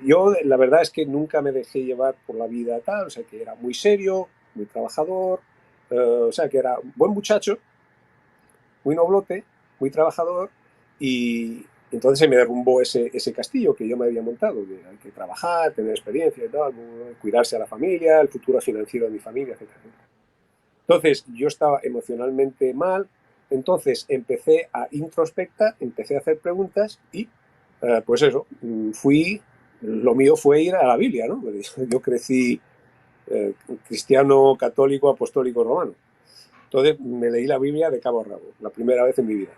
Yo la verdad es que nunca me dejé llevar por la vida tal, o sea que era muy serio, muy trabajador, o sea que era un buen muchacho, muy noblote, muy trabajador, y entonces se me derrumbó ese castillo que yo me había montado, de hay que trabajar, tener experiencia y tal, cuidarse a la familia, el futuro financiero de mi familia, etc. Entonces yo estaba emocionalmente mal, entonces empecé a introspectar, empecé a hacer preguntas y pues eso, lo mío fue ir a la Biblia, ¿no? Yo crecí cristiano, católico, apostólico, romano. Entonces me leí la Biblia de cabo a rabo, la primera vez en mi vida.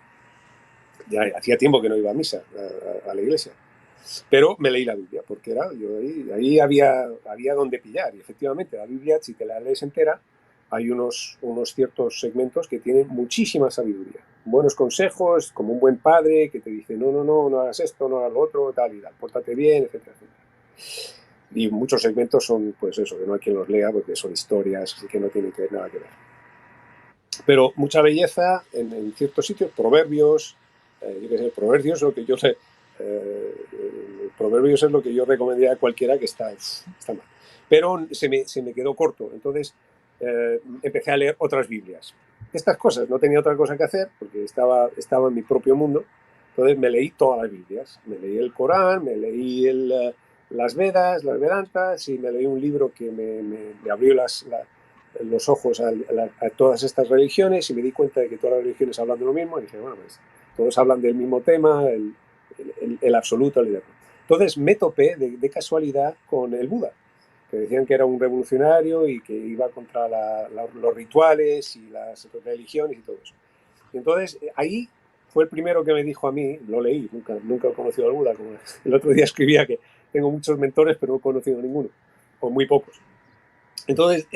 Ya hacía tiempo que no iba a misa, a la iglesia. Pero me leí la Biblia, porque ahí había donde pillar. Y efectivamente, la Biblia, si te la lees entera, hay unos ciertos segmentos que tienen muchísima sabiduría. Buenos consejos, como un buen padre que te dice, no hagas esto, no hagas lo otro, tal y tal, pórtate bien, etcétera, etcétera. Y muchos segmentos son, pues eso, que no hay quien los lea porque son historias que no tienen nada que ver. Pero mucha belleza en ciertos sitios, proverbios, yo qué sé, proverbios es lo que yo sé. Proverbios es lo que yo recomendaría a cualquiera que está mal. Pero se me quedó corto. Entonces empecé a leer otras Biblias. Estas cosas, no tenía otra cosa que hacer porque estaba en mi propio mundo. Entonces me leí todas las Biblias. Me leí el Corán, me leí las Vedas, las Vedantas, y me leí un libro que me abrió los ojos a todas estas religiones, y me di cuenta de que todas las religiones hablan de lo mismo, y dije, bueno, pues todos hablan del mismo tema, el absoluto, el eterno. Entonces me topé de casualidad con el Buda, que decían que era un revolucionario y que iba contra los rituales y las religiones y todo eso. Y entonces ahí fue el primero que me dijo a mí, lo leí, nunca he conocido al Buda, como el otro día escribía que tengo muchos mentores pero no he conocido ninguno, o muy pocos. Entonces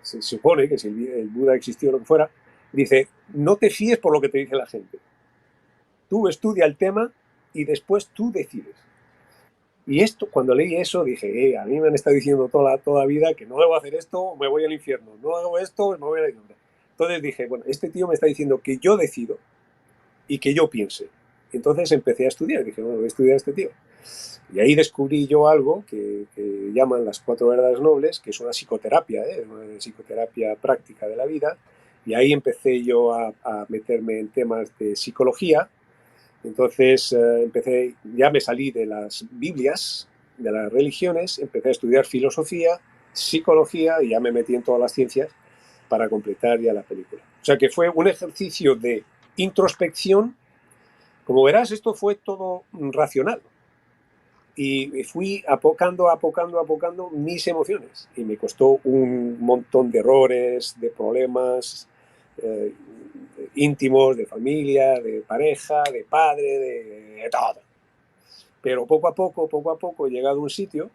se supone que si el Buda existió o lo que fuera, dice, no te fíes por lo que te dice la gente. Tú estudia el tema y después tú decides. Y esto, cuando leí eso, dije, a mí me han estado diciendo toda la vida que no debo hacer esto, me voy al infierno. No hago esto, me voy al infierno. Entonces dije, bueno, este tío me está diciendo que yo decido y que yo piense. Entonces empecé a estudiar. Dije, bueno, voy a estudiar a este tío. Y ahí descubrí yo algo que llaman las 4 verdades nobles, que es una psicoterapia, una psicoterapia práctica de la vida. Y ahí empecé yo a meterme en temas de psicología. Entonces ya me salí de las Biblias, de las religiones, empecé a estudiar filosofía, psicología, y ya me metí en todas las ciencias para completar ya la película. O sea que fue un ejercicio de introspección. Como verás, esto fue todo racional. Y fui apocando mis emociones. Y me costó un montón de errores, de problemas, íntimos, de familia, de pareja, de padre, de todo. Pero poco a poco he llegado a un sitio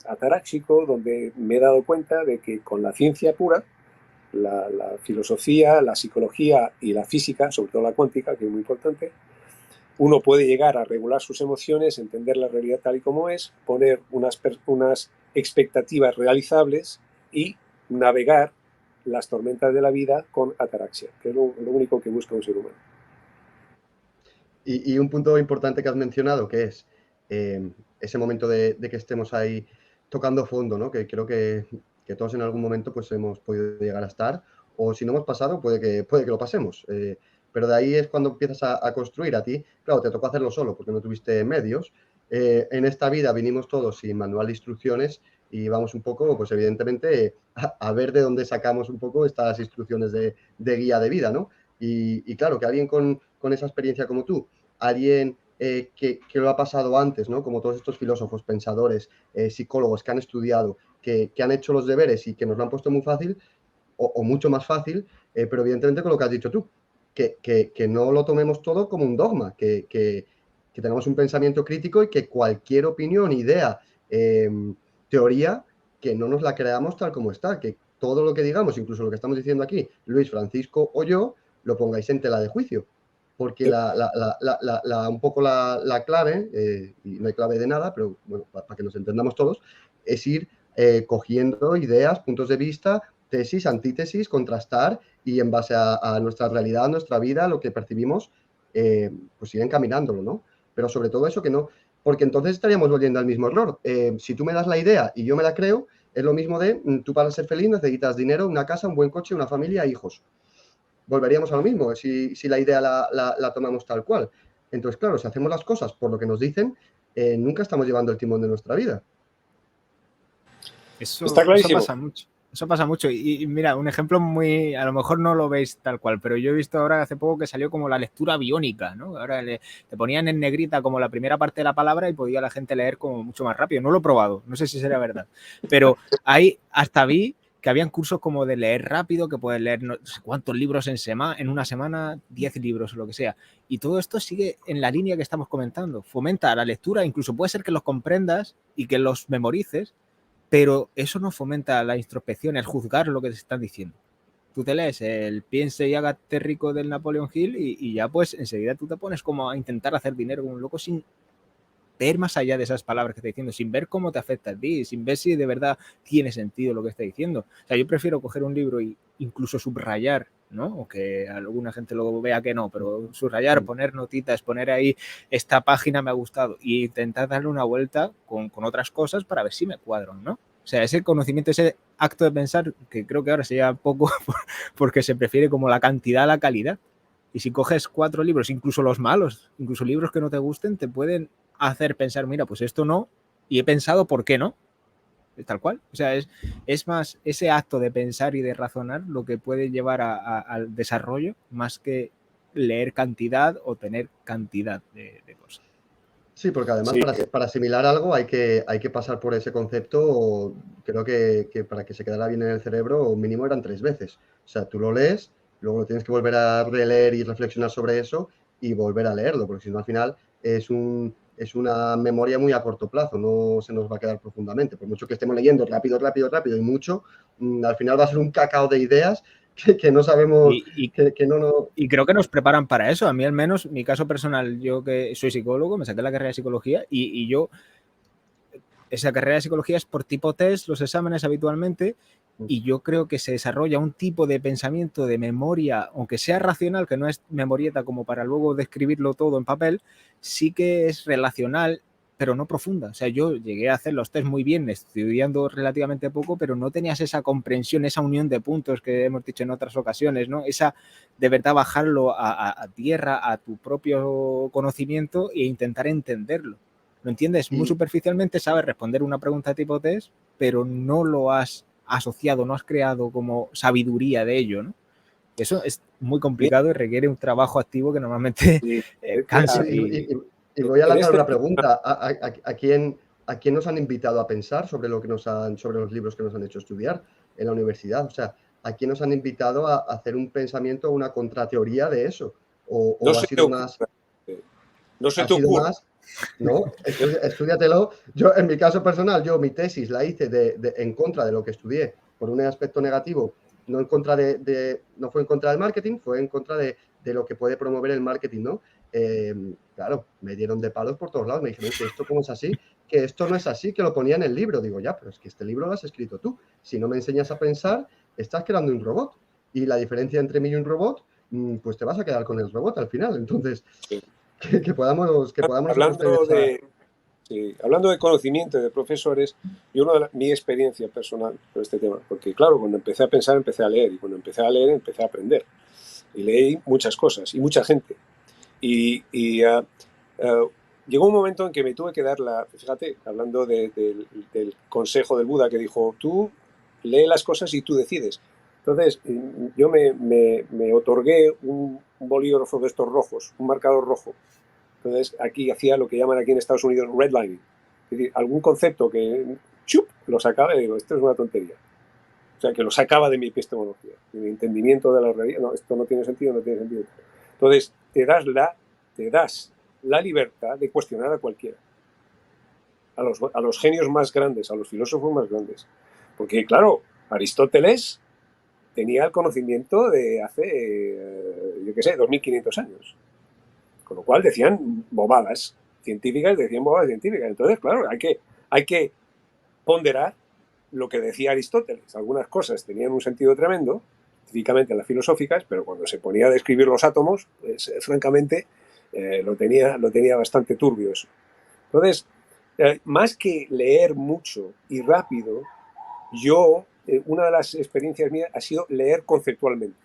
ataráxico donde me he dado cuenta de que con la ciencia pura, la filosofía, la psicología y la física, sobre todo la cuántica, que es muy importante, uno puede llegar a regular sus emociones, entender la realidad tal y como es, poner unas expectativas realizables y navegar las tormentas de la vida con ataraxia, que es lo único que busca un ser humano. Y un punto importante que has mencionado, que es ese momento de que estemos ahí tocando fondo, ¿no? Que creo que todos en algún momento pues hemos podido llegar a estar, o si no hemos pasado, puede que lo pasemos. Pero de ahí es cuando empiezas a construir. A ti, claro, te tocó hacerlo solo porque no tuviste medios. En esta vida vinimos todos sin manual de instrucciones y vamos un poco, pues evidentemente, a ver de dónde sacamos un poco estas instrucciones de guía de vida, ¿no? Y claro, que alguien con esa experiencia como tú, alguien que lo ha pasado antes, ¿no? Como todos estos filósofos, pensadores, psicólogos que han estudiado, que han hecho los deberes y que nos lo han puesto muy fácil o mucho más fácil, pero evidentemente con lo que has dicho tú, que no lo tomemos todo como un dogma, que tengamos un pensamiento crítico y que cualquier opinión, idea, teoría, que no nos la creamos tal como está, que todo lo que digamos, incluso lo que estamos diciendo aquí, Luis, Francisco o yo, lo pongáis en tela de juicio. Porque un poco la clave, y no hay clave de nada, pero bueno, para que nos entendamos todos, es ir cogiendo ideas, puntos de vista, tesis, antítesis, contrastar y en base a nuestra realidad, nuestra vida, lo que percibimos, pues ir encaminándolo, ¿no? Pero sobre todo eso que no, porque entonces estaríamos volviendo al mismo error. Si tú me das la idea y yo me la creo, es lo mismo de tú para ser feliz necesitas dinero, una casa, un buen coche, una familia, hijos. Volveríamos a lo mismo si la idea la tomamos tal cual. Entonces, claro, si hacemos las cosas por lo que nos dicen, nunca estamos llevando el timón de nuestra vida. Está clarísimo. Eso pasa mucho. Eso pasa mucho. Y mira, un ejemplo muy, a lo mejor no lo veis tal cual, pero yo he visto ahora hace poco que salió como la lectura biónica, ¿no? Ahora te ponían en negrita como la primera parte de la palabra y podía la gente leer como mucho más rápido. No lo he probado, no sé si será verdad, pero ahí hasta vi que habían cursos como de leer rápido, que puedes leer no sé cuántos libros en una semana, 10 libros o lo que sea. Y todo esto sigue en la línea que estamos comentando. Fomenta la lectura, incluso puede ser que los comprendas y que los memorices, pero eso no fomenta la introspección, el juzgar lo que te están diciendo. Tú te lees el Piense y hágate rico del Napoleon Hill y ya pues enseguida tú te pones como a intentar hacer dinero como un loco sin ver más allá de esas palabras que está diciendo, sin ver cómo te afecta a ti, sin ver si de verdad tiene sentido lo que está diciendo. O sea, yo prefiero coger un libro e incluso subrayar, ¿no? O que alguna gente lo vea que no, pero subrayar, poner notitas, poner ahí esta página me ha gustado e intentar darle una vuelta con otras cosas para ver si me cuadran, ¿no? O sea, ese conocimiento, ese acto de pensar, que creo que ahora se lleva poco porque se prefiere como la cantidad a la calidad. Y si coges 4 libros, incluso los malos, incluso libros que no te gusten, te pueden hacer pensar, mira, pues esto no, y he pensado por qué no, tal cual. O sea, es más ese acto de pensar y de razonar lo que puede llevar al desarrollo más que leer cantidad o tener cantidad de cosas. Sí, porque además para asimilar algo hay que pasar por ese concepto, creo que para que se quedara bien en el cerebro, mínimo eran 3 veces. O sea, tú lo lees, luego lo tienes que volver a releer y reflexionar sobre eso y volver a leerlo, porque si no al final es una memoria muy a corto plazo, no se nos va a quedar profundamente. Por mucho que estemos leyendo rápido y mucho, al final va a ser un cacao de ideas que no sabemos, que no... Y creo que nos preparan para eso. A mí al menos, mi caso personal, yo que soy psicólogo, me saqué la carrera de psicología y yo, esa carrera de psicología es por tipo test, los exámenes habitualmente, y yo creo que se desarrolla un tipo de pensamiento, de memoria, aunque sea racional, que no es memorieta como para luego describirlo todo en papel, sí que es relacional, pero no profunda. O sea, yo llegué a hacer los test muy bien, estudiando relativamente poco, pero no tenías esa comprensión, esa unión de puntos que hemos dicho en otras ocasiones, ¿no? Esa, de verdad, bajarlo a tierra, a tu propio conocimiento e intentar entenderlo. ¿Lo entiendes? Muy superficialmente sabes responder una pregunta tipo test, pero no lo has asociado, no has creado como sabiduría de ello, ¿no? Eso es muy complicado y requiere un trabajo activo que normalmente cansa. Y voy a lanzar una pregunta. ¿A quién nos han invitado a pensar sobre sobre los libros que nos han hecho estudiar en la universidad? O sea, aquí nos han invitado a hacer un pensamiento, una contrateoría de eso. O No ha se te sido ocurra. más... No se ha te sido ocurra. más... No, estúdiatelo. Yo, en mi caso personal, yo mi tesis la hice en contra de lo que estudié, por un aspecto negativo, no en contra no fue en contra del marketing, fue en contra de lo que puede promover el marketing, ¿no? Claro, me dieron de palos por todos lados, me dijeron que esto cómo es así, que esto no es así, que lo ponía en el libro. Digo, ya, pero es que este libro lo has escrito tú. Si no me enseñas a pensar, estás creando un robot. Y la diferencia entre mí y un robot, pues te vas a quedar con el robot al final. Entonces, Sí. que podamos nosotros tener Hablando de conocimiento de profesores, mi experiencia personal con este tema, porque claro, cuando empecé a pensar, empecé a leer, y cuando empecé a leer, empecé a aprender. Y leí muchas cosas, y mucha gente. Llegó un momento en que me tuve que dar fíjate, hablando del consejo del Buda que dijo, tú lee las cosas y tú decides. Entonces, yo me otorgué un bolígrafo de estos rojos, un marcador rojo. Entonces, aquí hacía lo que llaman aquí en Estados Unidos redlining. Es decir, algún concepto que ¡chup! Lo sacaba y digo, esto es una tontería. O sea, que lo sacaba de mi epistemología, de mi entendimiento de la realidad. No, esto no tiene sentido, no tiene sentido. Entonces, te das la libertad de cuestionar a cualquiera. A los genios más grandes, a los filósofos más grandes. Porque, claro, Aristóteles tenía el conocimiento de hace, yo qué sé, 2500 años. Con lo cual decían bobadas científicas, Entonces, claro, hay que ponderar lo que decía Aristóteles. Algunas cosas tenían un sentido tremendo, típicamente las filosóficas, pero cuando se ponía a describir los átomos, pues, francamente, lo tenía bastante turbio eso. Entonces, más que leer mucho y rápido, una de las experiencias mías ha sido leer conceptualmente.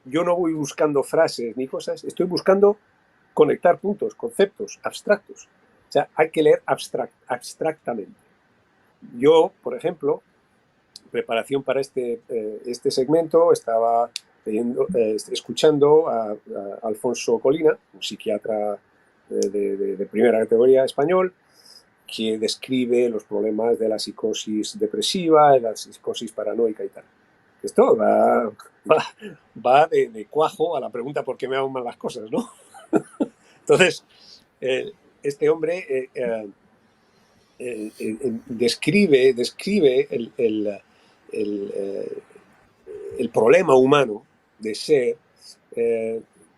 Yo no voy buscando frases ni cosas, estoy buscando conectar puntos, conceptos, abstractos. O sea, hay que leer abstractamente. Yo, por ejemplo, preparación para este segmento, estaba escuchando a Alfonso Colina, un psiquiatra de primera categoría español, que describe los problemas de la psicosis depresiva, de la psicosis paranoica y tal. Esto va de cuajo a la pregunta por qué me hago mal las cosas, ¿no? Entonces, este hombre describe el problema humano de ser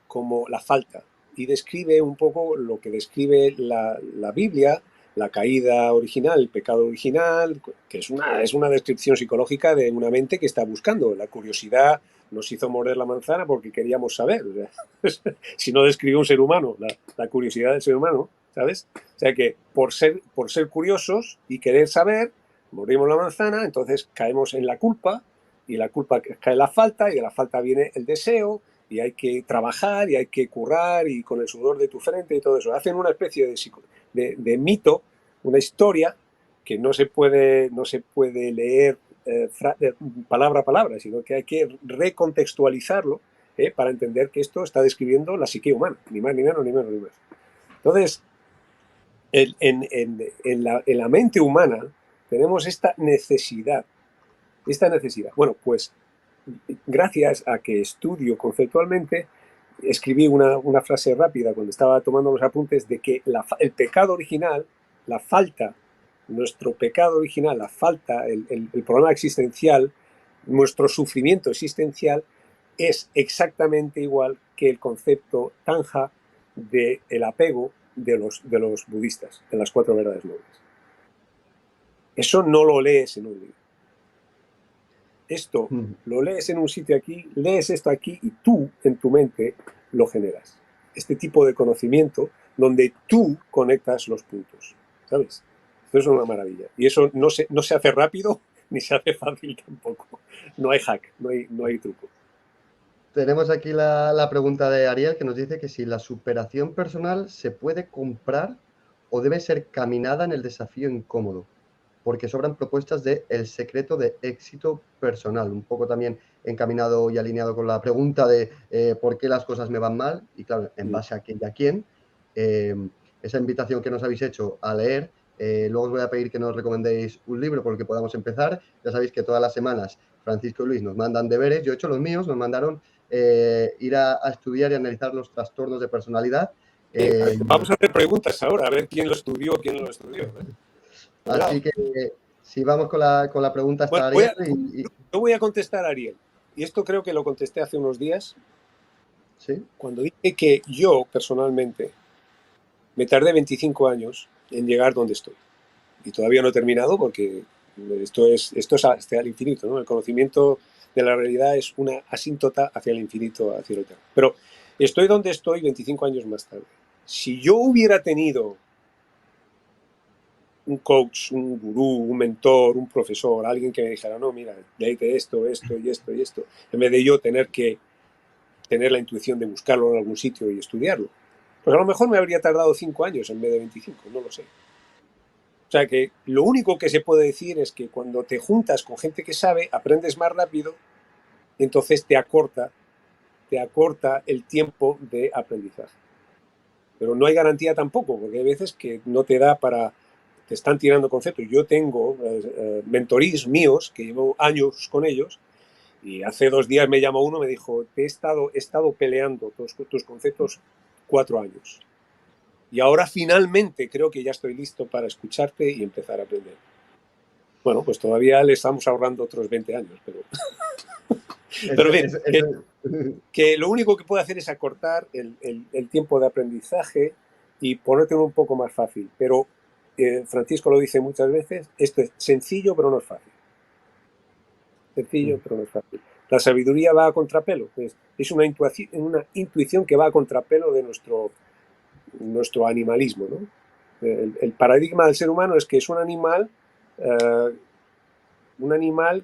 como la falta, y describe un poco lo que describe la Biblia, la caída original, el pecado original, que es una descripción psicológica de una mente que está buscando. La curiosidad nos hizo morder la manzana porque queríamos saber. Si no describió un ser humano, la curiosidad del ser humano, ¿sabes? O sea que por ser curiosos y querer saber, mordimos la manzana, entonces caemos en la culpa, y la culpa cae en la falta, y de la falta viene el deseo, y hay que trabajar, y hay que currar, y con el sudor de tu frente y todo eso. Hacen una especie de mito, una historia que no se puede leer palabra a palabra, sino que hay que recontextualizarlo para entender que esto está describiendo la psique humana, ni más ni menos, ni menos, ni más. Entonces, en la mente humana tenemos esta necesidad. Bueno, pues gracias a que estudio conceptualmente, escribí una frase rápida cuando estaba tomando los apuntes de que el pecado original, la falta, nuestro pecado original, la falta, el problema existencial, nuestro sufrimiento existencial es exactamente igual que el concepto tanja del apego de los budistas, de las 4 verdades nobles. Eso no lo lees en un libro. Esto lo lees en un sitio aquí, lees esto aquí y tú en tu mente lo generas. Este tipo de conocimiento donde tú conectas los puntos, ¿sabes? Esto es una maravilla. Y eso no se hace rápido ni se hace fácil tampoco. No hay hack, no hay truco. Tenemos aquí la pregunta de Ariel, que nos dice que si la superación personal se puede comprar o debe ser caminada en el desafío incómodo, porque sobran propuestas de el secreto de éxito personal, un poco también encaminado y alineado con la pregunta de por qué las cosas me van mal, y claro, en base a quién y a quién, esa invitación que nos habéis hecho a leer Luego os voy a pedir que nos recomendéis un libro por el que podamos empezar. Ya sabéis que todas las semanas Francisco y Luis nos mandan deberes. Yo he hecho los míos, nos mandaron ir a estudiar y analizar los trastornos de personalidad. Vamos a hacer preguntas ahora, a ver quién lo estudió, quién no lo estudió. Así que si vamos con la pregunta hasta bueno, Ariel. Yo voy a contestar a Ariel. Y esto creo que lo contesté hace unos días. ¿Sí? Cuando dije que yo, personalmente, me tardé 25 años en llegar donde estoy. Y todavía no he terminado porque esto es hasta el infinito, ¿no? El conocimiento de la realidad es una asíntota hacia el infinito, hacia el eterno. Pero estoy donde estoy 25 años más tarde. Si yo hubiera tenido un coach, un gurú, un mentor, un profesor, alguien que me dijera, no, mira, léete esto, esto y esto y esto, en vez de yo tener la intuición de buscarlo en algún sitio y estudiarlo, pues a lo mejor me habría tardado 5 años en vez de 25, no lo sé. O sea que lo único que se puede decir es que cuando te juntas con gente que sabe, aprendes más rápido, entonces te acorta el tiempo de aprendizaje. Pero no hay garantía tampoco, porque hay veces que no te da te están tirando conceptos. Yo tengo mentorís míos que llevo años con ellos y hace 2 días me llamó uno y me dijo, he estado peleando tus conceptos 4 años. Y ahora finalmente creo que ya estoy listo para escucharte y empezar a aprender. Bueno, pues todavía le estamos ahorrando otros 20 años, pero bien, que lo único que puede hacer es acortar el tiempo de aprendizaje y ponértelo un poco más fácil. Pero Francisco lo dice muchas veces, esto es sencillo pero no es fácil. Sencillo pero no es fácil. La sabiduría va a contrapelo. Es una intuición que va a contrapelo de nuestro animalismo, ¿no? El paradigma del ser humano es que es un animal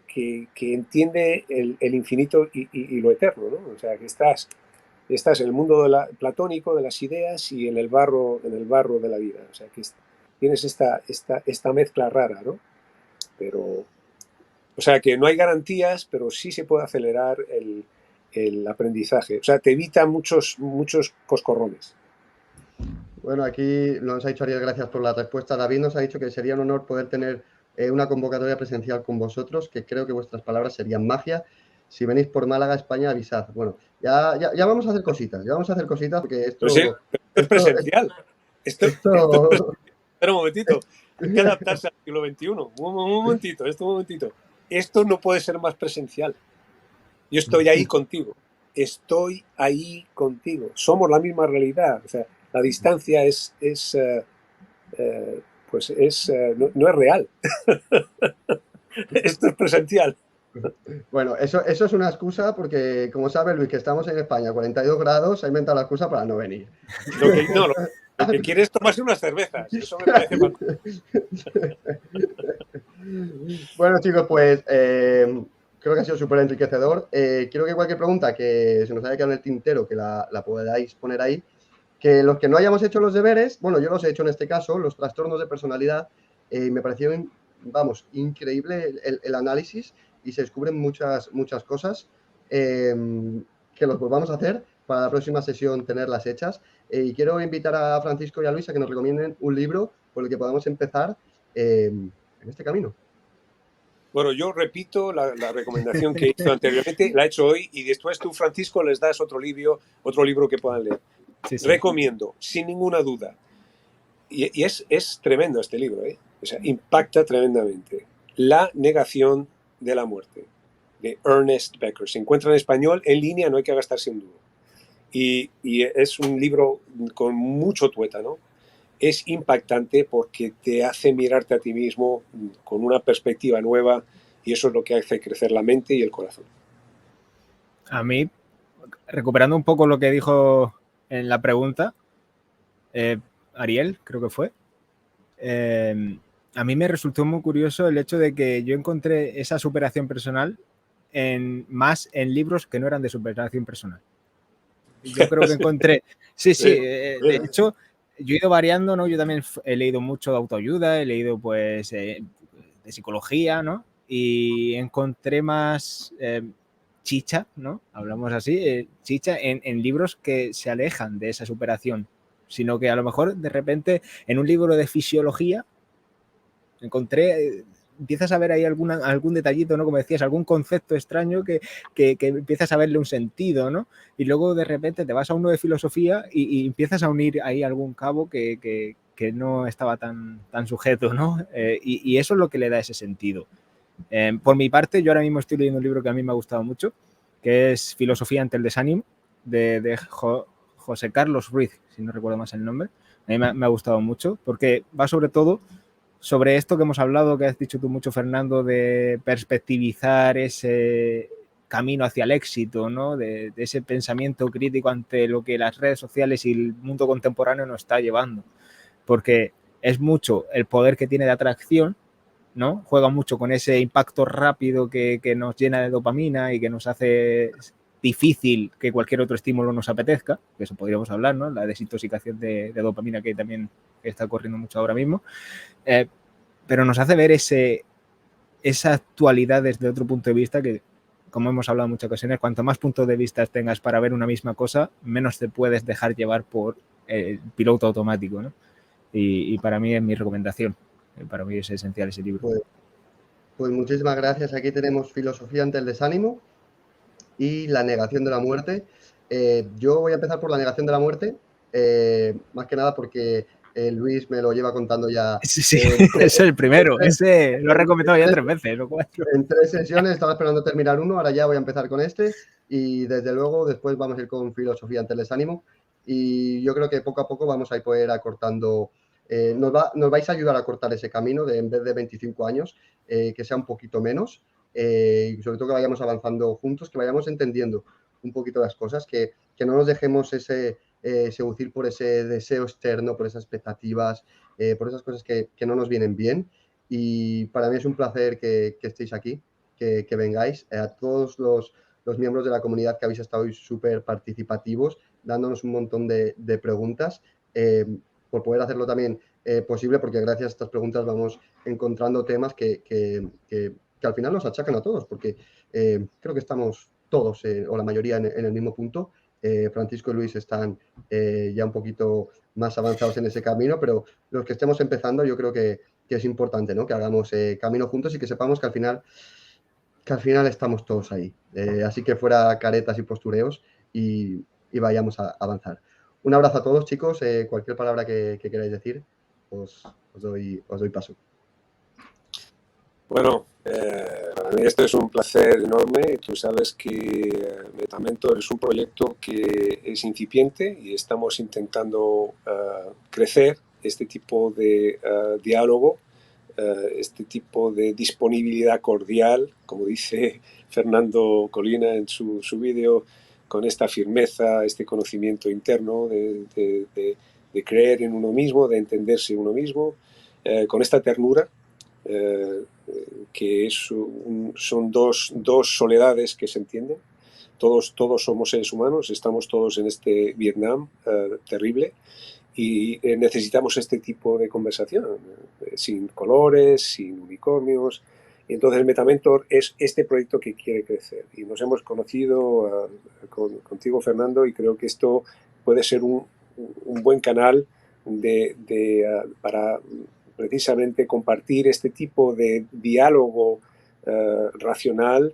que entiende el infinito y lo eterno, ¿no? O sea, que estás en el mundo platónico de las ideas y en el barro de la vida. O sea, que tienes esta mezcla rara, ¿no? Pero, o sea, que no hay garantías, pero sí se puede acelerar el aprendizaje. O sea, te evita muchos coscorrones. Bueno, aquí nos ha dicho Ariel, gracias por la respuesta. David nos ha dicho que sería un honor poder tener una convocatoria presencial con vosotros, que creo que vuestras palabras serían magia. Si venís por Málaga, España, avisad. Bueno, ya vamos a hacer cositas, porque esto... Pues sí, esto es presencial. Esto es presencial. Espera un momentito, hay que adaptarse al siglo XXI. Un momentito. Esto no puede ser más presencial. Yo estoy ahí contigo. Somos la misma realidad. O sea, la distancia no es real. Esto es presencial. Bueno, eso es una excusa porque, como sabe Luis, que estamos en España, 42 grados, ha inventado la excusa para no venir. Lo que quiere es tomarse unas cervezas. Eso me parece mal. Bueno, chicos, pues creo que ha sido súper enriquecedor. Quiero que cualquier pregunta que se nos haya quedado en el tintero, que la podáis poner ahí. Que los que no hayamos hecho los deberes, bueno, yo los he hecho en este caso, los trastornos de personalidad, me pareció, increíble el análisis y se descubren muchas cosas que los volvamos a hacer para la próxima sesión tenerlas hechas. Y quiero invitar a Francisco y a Luis a que nos recomienden un libro por el que podamos empezar en este camino. Bueno, yo repito la recomendación que hizo anteriormente, la he hecho hoy, y después tú, Francisco, les das otro libro que puedan leer. Sí. Recomiendo, sin ninguna duda. Y es tremendo este libro, ¿eh? O sea, impacta tremendamente. La negación de la muerte, de Ernest Becker. Se encuentra en español, en línea, no hay que gastarse un duro. Y es un libro con mucho tuétano. Es impactante porque te hace mirarte a ti mismo con una perspectiva nueva, y eso es lo que hace crecer la mente y el corazón. A mí, recuperando un poco lo que dijo en la pregunta, Ariel, creo que fue, a mí me resultó muy curioso el hecho de que yo encontré esa superación personal más en libros que no eran de superación personal. Yo creo que encontré... Sí, de hecho, yo he ido variando, ¿no? Yo también he leído mucho de autoayuda, he leído, pues, de psicología, ¿no? Y encontré más chicha, ¿no? Hablamos así, chicha en libros que se alejan de esa superación, sino que a lo mejor, de repente, en un libro de fisiología, empiezas a ver ahí algún detallito, ¿no? Como decías, algún concepto extraño que empiezas a verle un sentido, ¿no? Y luego de repente te vas a uno de filosofía y empiezas a unir ahí algún cabo que no estaba tan sujeto, ¿no? Y eso es lo que le da ese sentido. Por mi parte, yo ahora mismo estoy leyendo un libro que a mí me ha gustado mucho, que es Filosofía ante el desánimo, de José Carlos Ruiz, si no recuerdo más el nombre. A mí me ha gustado mucho, porque va sobre todo sobre esto que hemos hablado, que has dicho tú mucho, Fernando, de perspectivizar ese camino hacia el éxito, ¿no? De ese pensamiento crítico ante lo que las redes sociales y el mundo contemporáneo nos está llevando. Porque es mucho el poder que tiene de atracción, ¿no? Juega mucho con ese impacto rápido que nos llena de dopamina y que nos hace difícil que cualquier otro estímulo nos apetezca, que eso podríamos hablar, ¿no? La desintoxicación de dopamina que también está corriendo mucho ahora mismo. Pero nos hace ver esa actualidad desde otro punto de vista que, como hemos hablado en muchas ocasiones, cuanto más puntos de vista tengas para ver una misma cosa, menos te puedes dejar llevar por el piloto automático, ¿no? Y para mí es mi recomendación. Para mí es esencial ese libro. Pues muchísimas gracias. Aquí tenemos Filosofía ante el desánimo y La negación de la muerte. Yo voy a empezar por La negación de la muerte, más que nada porque Luis me lo lleva contando ya. Sí, es el primero. Ese lo he recomendado ya 3 veces o 4. En 3 sesiones, estaba esperando terminar uno, ahora ya voy a empezar con este y desde luego después vamos a ir con Filosofía ante el desánimo y yo creo que poco a poco vamos a poder ir acortando, nos vais a ayudar a cortar ese camino de en vez de 25 años, que sea un poquito menos y sobre todo que vayamos avanzando juntos, que vayamos entendiendo un poquito las cosas, que no nos dejemos seducir por ese deseo externo, por esas expectativas, por esas cosas que no nos vienen bien. Y para mí es un placer que estéis aquí, que vengáis. A todos los miembros de la comunidad que habéis estado hoy súper participativos, dándonos un montón de preguntas, por poder hacerlo también posible, porque gracias a estas preguntas vamos encontrando temas que al final nos achacan a todos, porque creo que estamos todos, o la mayoría, en el mismo punto. Francisco y Luis están ya un poquito más avanzados en ese camino, pero los que estemos empezando yo creo que es importante, ¿no? Que hagamos camino juntos y que sepamos que al final estamos todos ahí. Así que fuera caretas y postureos y vayamos a avanzar. Un abrazo a todos, chicos. Cualquier palabra que queráis decir, os doy paso. Bueno, para mí esto es un placer enorme. Tú sabes que MetaMentor es un proyecto que es incipiente y estamos intentando crecer este tipo de diálogo, este tipo de disponibilidad cordial, como dice Fernando Colina en su vídeo, con esta firmeza, este conocimiento interno de creer en uno mismo, de entenderse uno mismo, con esta ternura. Que son dos soledades que se entienden. Todos somos seres humanos, estamos todos en este Vietnam terrible y necesitamos este tipo de conversación, sin colores, sin unicornios. Entonces MetaMentor es este proyecto que quiere crecer y nos hemos conocido contigo, Fernando, y creo que esto puede ser un buen canal para precisamente compartir este tipo de diálogo racional,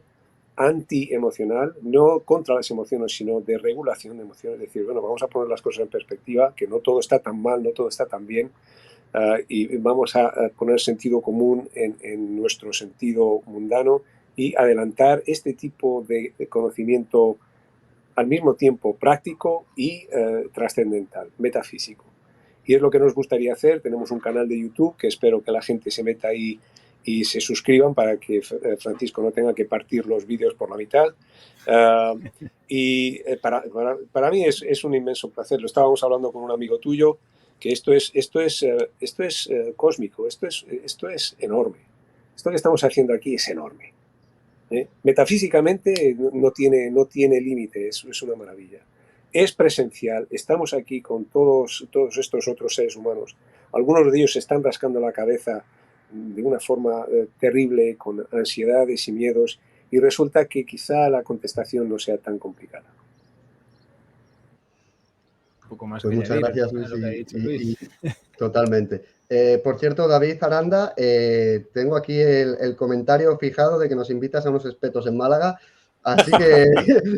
anti-emocional, no contra las emociones, sino de regulación de emociones. Es decir, bueno, vamos a poner las cosas en perspectiva, que no todo está tan mal, no todo está tan bien, y vamos a poner sentido común en nuestro sentido mundano y adelantar este tipo de conocimiento al mismo tiempo práctico y trascendental, metafísico. Y es lo que nos gustaría hacer. Tenemos un canal de YouTube que espero que la gente se meta ahí y se suscriban para que Francisco no tenga que partir los vídeos por la mitad. Y para mí es un inmenso placer. Lo estábamos hablando con un amigo tuyo, que esto es cósmico, esto es enorme. Esto que estamos haciendo aquí es enorme. Metafísicamente no tiene límite, es una maravilla. Es presencial, estamos aquí con todos estos otros seres humanos. Algunos de ellos se están rascando la cabeza de una forma terrible, con ansiedades y miedos, y resulta que quizá la contestación no sea tan complicada. Un poco más pues que muchas añadir, gracias, Luis. Totalmente. Totalmente. Por cierto, David Aranda, tengo aquí el comentario fijado de que nos invitas a unos espetos en Málaga, así que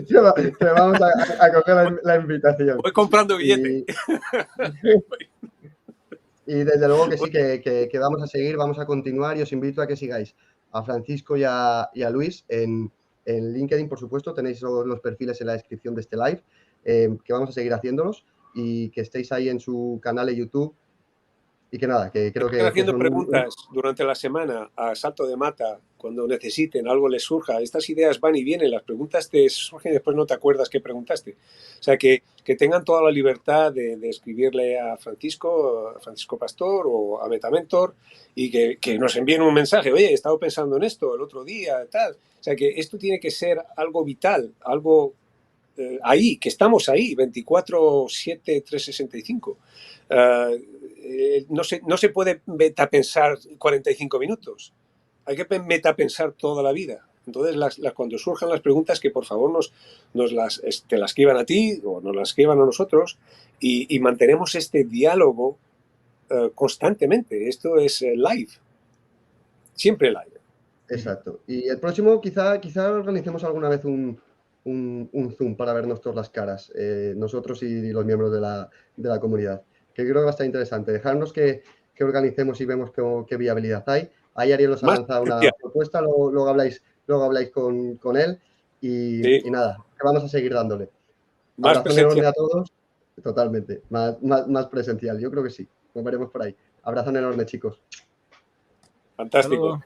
te vamos a coger la invitación. Voy comprando billete. Y desde luego que sí, que vamos a seguir, vamos a continuar y os invito a que sigáis a Francisco y a Luis en LinkedIn, por supuesto, tenéis los perfiles en la descripción de este live, que vamos a seguir haciéndolos y que estéis ahí en su canal de YouTube. Y que nada, que creo que haciendo son preguntas durante la semana a salto de mata cuando necesiten, algo les surja. Estas ideas van y vienen, las preguntas te surgen y después no te acuerdas qué preguntaste. O sea, que tengan toda la libertad de escribirle a Francisco Pastor o a Metamentor y que nos envíen un mensaje. Oye, he estado pensando en esto el otro día, tal. O sea, que esto tiene que ser algo vital, algo ahí, que estamos ahí, 24/7, 365. No se puede metapensar 45 minutos. Hay que metapensar toda la vida. Entonces, cuando surjan las preguntas, que por favor te las escriban a ti o nos las escriban a nosotros y mantenemos este diálogo constantemente. Esto es live. Siempre live. Exacto. Y el próximo quizá organicemos alguna vez un Zoom para vernos todas las caras, nosotros y los miembros de la comunidad, que creo que va a estar interesante. Dejarnos que organicemos y vemos qué viabilidad hay. Ahí Ariel os ha lanzado una propuesta, luego habláis con él y nada, que vamos a seguir dándole. Más Abrazo enorme a todos, totalmente, más presencial, yo creo que sí, nos veremos por ahí. Abrazo enorme, chicos. Fantástico.